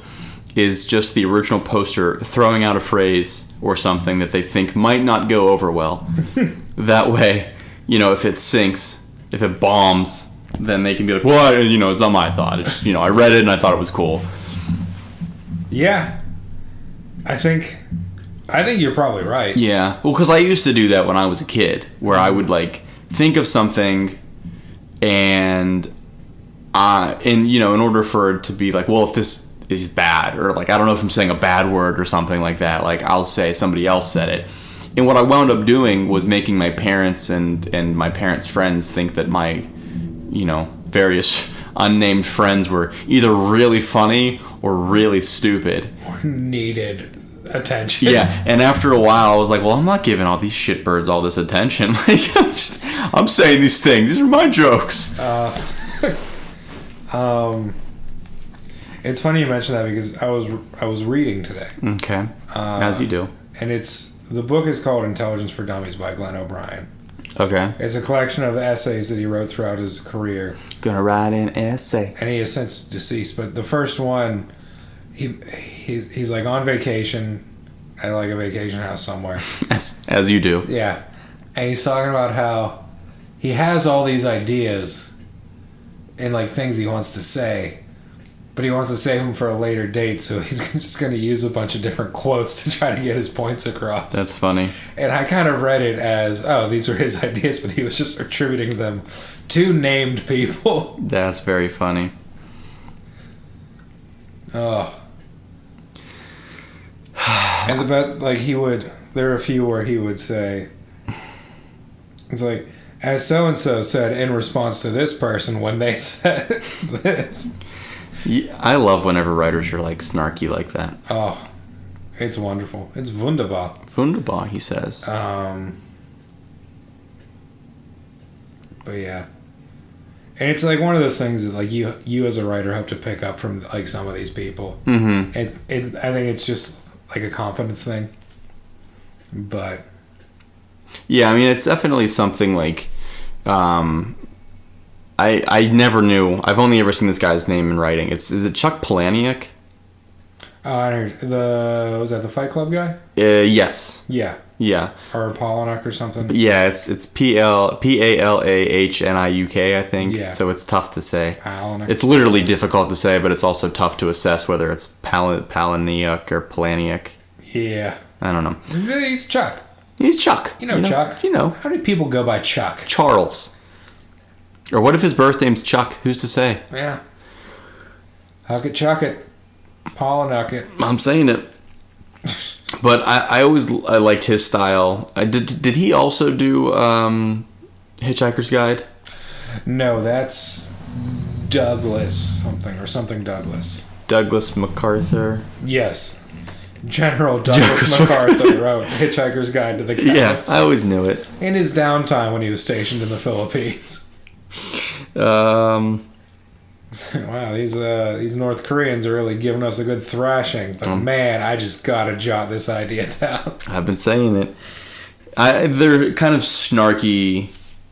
Speaker 2: is just the original poster throwing out a phrase or something that they think might not go over well. That way, if it sinks, if it bombs, then they can be like, well, it's not my thought. It's, I read it and I thought it was cool.
Speaker 1: Yeah. I think you're probably right.
Speaker 2: Yeah. Well, because I used to do that when I was a kid, where I would think of something and in order for it to be like, well, if this is bad, or I don't know if I'm saying a bad word or something like that, I'll say somebody else said it. And what I wound up doing was making my parents and my parents' friends think that my, various unnamed friends were either really funny or really stupid.
Speaker 1: Or needed attention.
Speaker 2: Yeah, and after a while I was like, well, I'm not giving all these shitbirds all this attention. I'm saying these things. These are my jokes.
Speaker 1: It's funny you mention that because I was reading today.
Speaker 2: Okay. As you do.
Speaker 1: And the book is called Intelligence for Dummies by Glenn O'Brien.
Speaker 2: Okay.
Speaker 1: It's a collection of essays that he wrote throughout his career.
Speaker 2: Gonna write an essay.
Speaker 1: And he is since deceased, but the first one, he's on vacation at a vacation house somewhere.
Speaker 2: As you do.
Speaker 1: Yeah. And he's talking about how he has all these ideas and things he wants to say, but he wants to save them for a later date, so he's just going to use a bunch of different quotes to try to get his points across.
Speaker 2: That's funny.
Speaker 1: And I kind of read it as, oh, these were his ideas, but he was just attributing them to named people.
Speaker 2: That's very funny.
Speaker 1: Oh. And the best, there are a few where he would say, it's like, as so-and-so said in response to this person when they said this.
Speaker 2: Yeah, I love whenever writers are snarky like that.
Speaker 1: Oh, it's wonderful. It's wunderbar.
Speaker 2: Wunderbar, he says.
Speaker 1: But yeah. And it's one of those things that you as a writer hope to pick up from some of these people.
Speaker 2: Mm-hmm.
Speaker 1: I think it's just a confidence thing. But
Speaker 2: yeah, I mean, it's definitely something I never knew. I've only ever seen this guy's name in writing. Is it Chuck Palahniuk?
Speaker 1: Was that the Fight Club guy?
Speaker 2: Yes.
Speaker 1: Yeah.
Speaker 2: Yeah.
Speaker 1: Or Palahniuk or something.
Speaker 2: But yeah, it's Palahniuk, I think.
Speaker 1: Yeah.
Speaker 2: So it's tough to say.
Speaker 1: Palahniuk.
Speaker 2: It's literally difficult to say, but it's also tough to assess whether it's Palahniuk or Palahniuk.
Speaker 1: Yeah.
Speaker 2: I don't know.
Speaker 1: He's Chuck.
Speaker 2: He's Chuck.
Speaker 1: You know Chuck.
Speaker 2: You know.
Speaker 1: How many people go by Chuck?
Speaker 2: Charles. Or what if his birth name's Chuck? Who's to say?
Speaker 1: Yeah. Huck it, chuck it. Palahniuk it.
Speaker 2: I'm saying it. But I liked his style. Did he also do Hitchhiker's Guide?
Speaker 1: No, that's Douglas something Douglas.
Speaker 2: Douglas MacArthur.
Speaker 1: Yes. General Douglas MacArthur wrote Hitchhiker's Guide to the Galaxy.
Speaker 2: Yeah, I always knew it.
Speaker 1: In his downtime when he was stationed in the Philippines. Wow, these North Koreans are really giving us a good thrashing. But man, I just gotta jot this idea down.
Speaker 2: I've been saying it. They're kind of snarky.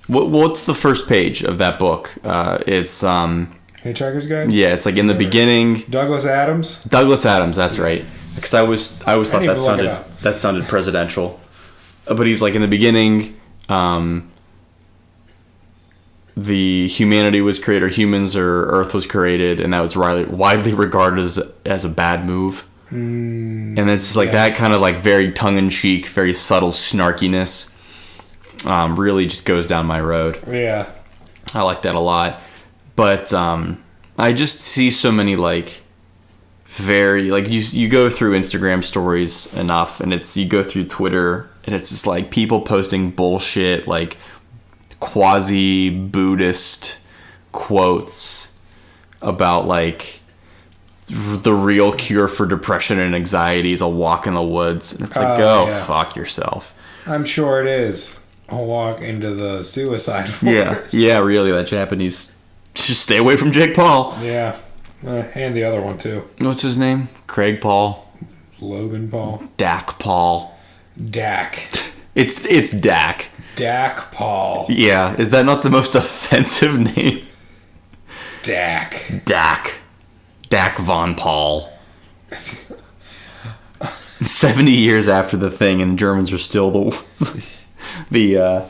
Speaker 2: What's the first page of that book? It's
Speaker 1: Hitchhiker's Guide?
Speaker 2: Yeah, it's like in the beginning.
Speaker 1: Douglas Adams?
Speaker 2: Douglas Adams, that's right. Because I always thought that sounded presidential. But he's like in the beginning, the humanity was created, or humans or Earth was created, and that was widely regarded as a bad move. And it's just like that kind of like very tongue-in-cheek, very subtle snarkiness. Really just goes down my road.
Speaker 1: Yeah.
Speaker 2: I like that a lot. But I just see so many like very like you go through Instagram stories enough, and you go through Twitter, and it's just like people posting bullshit like quasi-Buddhist quotes about like the real cure for depression and anxiety is a walk in the woods. And it's like, fuck yourself.
Speaker 1: I'm sure it is. A walk into the suicide forest.
Speaker 2: Yeah, really, that Japanese. Just stay away from Jake Paul.
Speaker 1: Yeah. And the other one, too.
Speaker 2: What's his name? Craig Paul.
Speaker 1: Logan Paul.
Speaker 2: Dak Paul.
Speaker 1: Dak.
Speaker 2: It's Dak.
Speaker 1: Dak Paul.
Speaker 2: Yeah, is that not the most offensive name?
Speaker 1: Dak.
Speaker 2: Dak Von Paul. 70 years after the thing, and the Germans are still the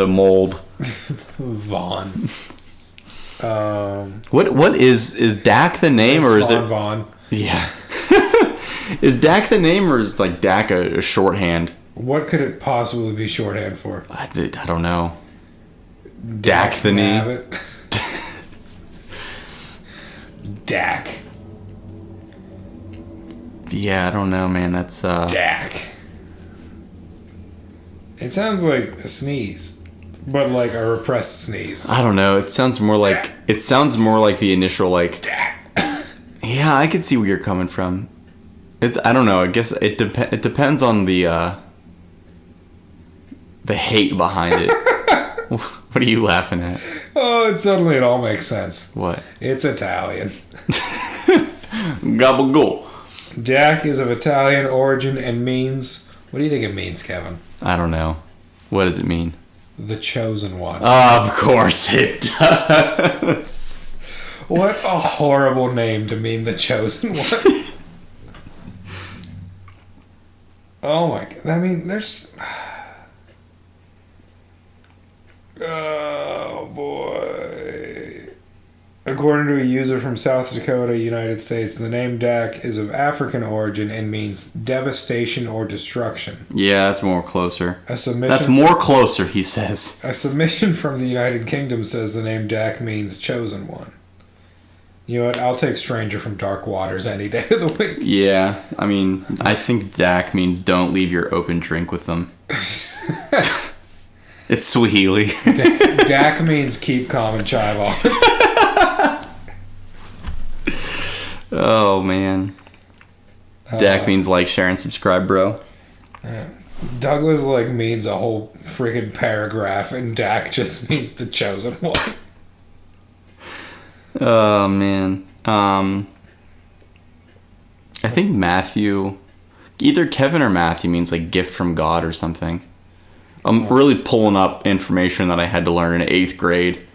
Speaker 2: mold.
Speaker 1: Von.
Speaker 2: What is Dak the name, or is it
Speaker 1: Von? Yeah.
Speaker 2: Is Dak the name, or is like Dak a shorthand?
Speaker 1: What could it possibly be shorthand for?
Speaker 2: I don't know. Dak-thany.
Speaker 1: Dak.
Speaker 2: Yeah, I don't know, man. That's
Speaker 1: Dak. It sounds like a sneeze, but like a repressed sneeze.
Speaker 2: I don't know. It sounds more like the initial like.
Speaker 1: Dak.
Speaker 2: Yeah, I could see where you're coming from. I don't know. I guess it depends on the hate behind it. What are you laughing at?
Speaker 1: Oh, it all makes sense.
Speaker 2: What?
Speaker 1: It's Italian.
Speaker 2: Gabagool.
Speaker 1: Dak is of Italian origin and means... What do you think it means, Kevin?
Speaker 2: I don't know. What does it mean?
Speaker 1: The chosen one.
Speaker 2: Of course it does.
Speaker 1: What a horrible name to mean the chosen one. Oh my God. I mean, there's... Oh boy. According to a user from South Dakota, United States, the name Dak is of African origin and means devastation or destruction.
Speaker 2: Yeah, that's more closer.
Speaker 1: That's
Speaker 2: more closer, he says.
Speaker 1: A submission from the United Kingdom says the name Dak means chosen one. You know what? I'll take stranger from dark waters any day of the week.
Speaker 2: Yeah, I mean, I think Dak means don't leave your open drink with them. It's Swahili.
Speaker 1: Dak means keep calm and chive off.
Speaker 2: Oh, man. Dak means like, share, and subscribe, bro.
Speaker 1: Douglas like means a whole freaking paragraph, and Dak just means the chosen one.
Speaker 2: Oh, man. I think Matthew... Either Kevin or Matthew means like gift from God or something. I'm really pulling up information that I had to learn in 8th grade.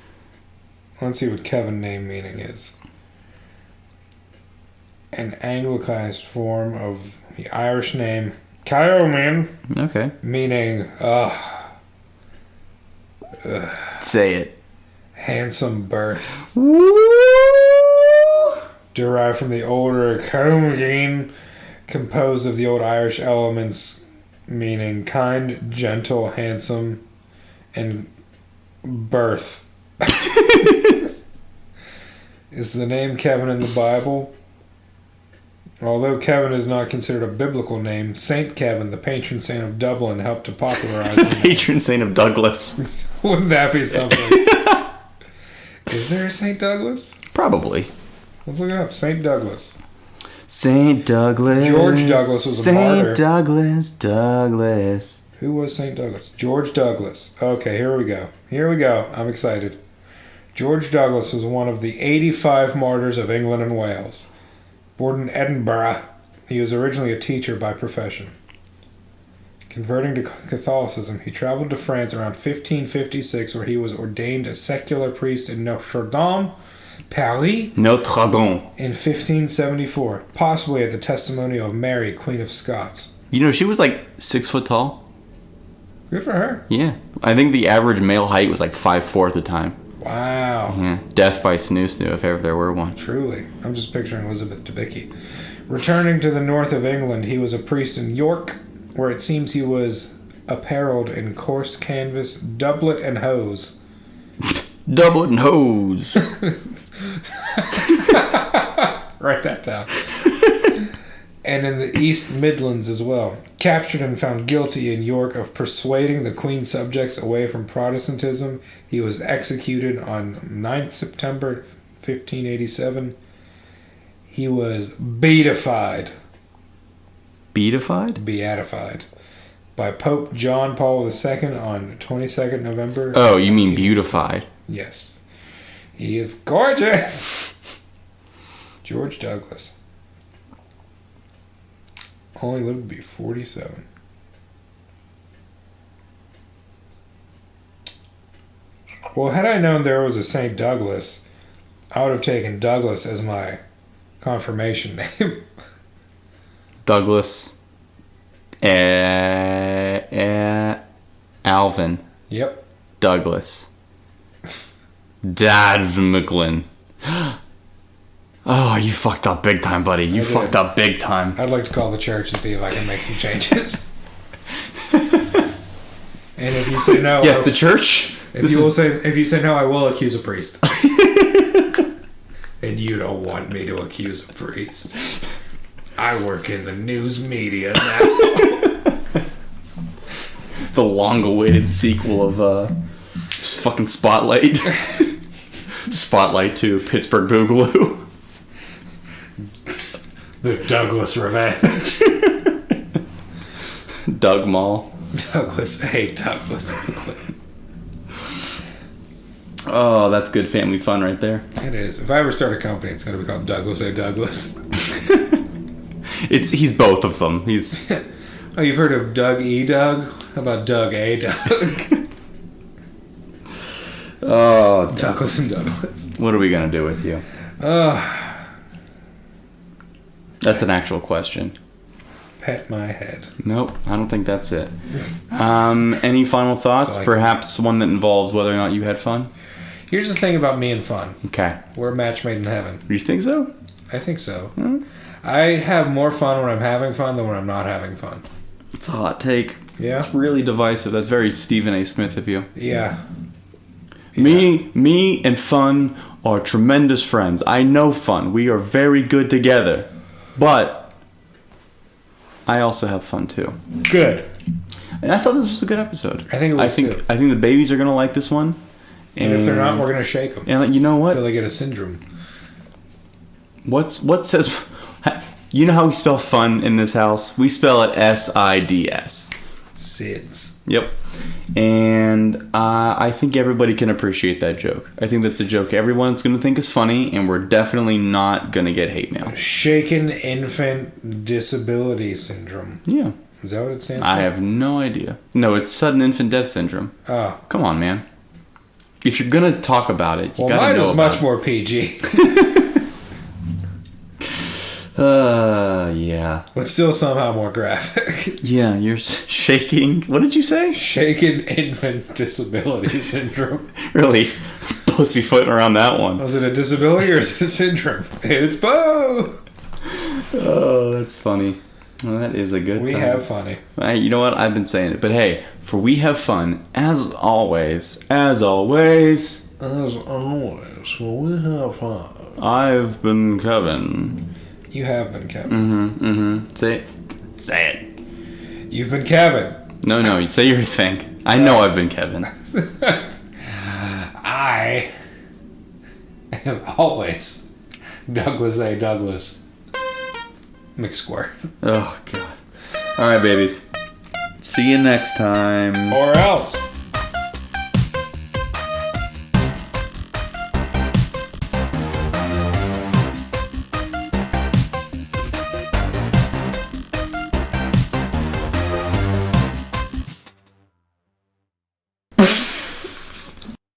Speaker 1: Let's see what Kevin name meaning is. An anglicized form of the Irish name Kyoman.
Speaker 2: Okay.
Speaker 1: Meaning,
Speaker 2: say it.
Speaker 1: Handsome birth.
Speaker 2: Woo!
Speaker 1: derived from the older Comgene, composed of the old Irish elements meaning kind, gentle, handsome, and birth. Is the name Kevin in the Bible? Although Kevin is not considered a biblical name, Saint Kevin, the patron saint of Dublin, helped to popularize the name.
Speaker 2: Patron saint of Douglas.
Speaker 1: Wouldn't that be something? Is there a Saint Douglas?
Speaker 2: Probably.
Speaker 1: Let's look it up. Saint Douglas.
Speaker 2: Saint Douglas.
Speaker 1: George Douglas was a martyr.
Speaker 2: Saint Douglas.
Speaker 1: Who was Saint Douglas? George Douglas. Okay, here we go. I'm excited. George Douglas was one of the 85 martyrs of England and Wales. Born in Edinburgh, he was originally a teacher by profession. Converting to Catholicism, he traveled to France around 1556, where he was ordained a secular priest in Notre Dame, Paris,
Speaker 2: Notre Dame.
Speaker 1: in 1574, possibly at the testimonial of Mary, Queen of Scots.
Speaker 2: You know, she was like 6 foot tall.
Speaker 1: Good for her.
Speaker 2: Yeah. I think the average male height was like 5'4" at the time.
Speaker 1: Wow.
Speaker 2: Yeah. Death by snoo if ever there were one.
Speaker 1: Truly. I'm just picturing Elizabeth Debicki. Returning to the north of England, he was a priest in York, where it seems he was apparelled in coarse canvas, doublet and hose.
Speaker 2: Doublet and hose.
Speaker 1: Write that down. And in the East Midlands as well. Captured and found guilty in York of persuading the Queen's subjects away from Protestantism, he was executed on 9th September 1587. He was beatified. Beatified. By Pope John Paul II on 22nd November.
Speaker 2: Oh, you mean beautified.
Speaker 1: Yes. He is gorgeous. George Douglas. Only lived to be 47. Well, had I known there was a St. Douglas, I would have taken Douglas as my confirmation name.
Speaker 2: Douglas. Alvin.
Speaker 1: Yep.
Speaker 2: Douglas. Dad McGlynn. Oh, you fucked up big time, buddy. You fucked up big time.
Speaker 1: I'd like to call the church and see if I can make some changes. And if you say no...
Speaker 2: Yes, the church?
Speaker 1: If you say no, I will accuse a priest. And you don't want me to accuse a priest. I work in the news media now.
Speaker 2: The long-awaited sequel of fucking Spotlight. Spotlight 2, Pittsburgh Boogaloo.
Speaker 1: The Douglas Revenge.
Speaker 2: Doug Mall.
Speaker 1: Douglas.
Speaker 2: Oh, that's good family fun right there.
Speaker 1: It is. If I ever start a company, it's going to be called Douglas A. Douglas.
Speaker 2: He's both of them. He's.
Speaker 1: Oh, you've heard of Doug E. Doug? How about Doug A. Doug?
Speaker 2: Oh,
Speaker 1: Douglas and Douglas.
Speaker 2: What are we going to do with you? That's an actual question.
Speaker 1: Pet my head.
Speaker 2: Nope, I don't think that's it. Any final thoughts? Perhaps one that involves whether or not you had fun?
Speaker 1: Here's the thing about me and fun.
Speaker 2: Okay.
Speaker 1: We're a match made in heaven.
Speaker 2: You think so?
Speaker 1: I think so.
Speaker 2: Hmm?
Speaker 1: I have more fun when I'm having fun than when I'm not having fun.
Speaker 2: It's a hot take.
Speaker 1: Yeah?
Speaker 2: It's really divisive. That's very Stephen A. Smith of you.
Speaker 1: Yeah.
Speaker 2: Me and fun are tremendous friends. I know fun. We are very good together. But I also have fun too.
Speaker 1: Good.
Speaker 2: And I thought this was a good episode.
Speaker 1: I think it was too.
Speaker 2: I think the babies are going to like this one.
Speaker 1: And if they're not, we're going to shake them.
Speaker 2: And you know what?
Speaker 1: Until they get a syndrome.
Speaker 2: What says... You know how we spell fun in this house? We spell it SIDS.
Speaker 1: SIDS.
Speaker 2: Yep. And I think everybody can appreciate that joke. I think that's a joke everyone's going to think is funny, and we're definitely not going to get hate mail.
Speaker 1: Shaken Infant Disability Syndrome.
Speaker 2: Yeah.
Speaker 1: Is that what it stands for?
Speaker 2: I have no idea. No, it's Sudden Infant Death Syndrome.
Speaker 1: Oh.
Speaker 2: Come on, man. If you're going to talk about it, you got to know
Speaker 1: mine was
Speaker 2: about
Speaker 1: much more PG.
Speaker 2: Yeah.
Speaker 1: But still somehow more graphic.
Speaker 2: Yeah, you're shaking. What did you say?
Speaker 1: Shaken Infant Disability Syndrome.
Speaker 2: Really? pussyfooting around that one.
Speaker 1: Was it a disability or is it a syndrome? It's both.
Speaker 2: Oh, that's funny. Well, that is a good
Speaker 1: We
Speaker 2: time.
Speaker 1: have funny.
Speaker 2: You know what? I've been saying it. But hey, for we have fun, as always, As always,
Speaker 1: well, we have fun.
Speaker 2: I've been Kevin.
Speaker 1: You have been Kevin.
Speaker 2: Say it. Say it.
Speaker 1: You've been Kevin.
Speaker 2: No, you say your thing. I know I've been Kevin.
Speaker 1: I am always Douglas A. Douglas McSquare.
Speaker 2: Oh, God. All right, babies. See you next time.
Speaker 1: Or else.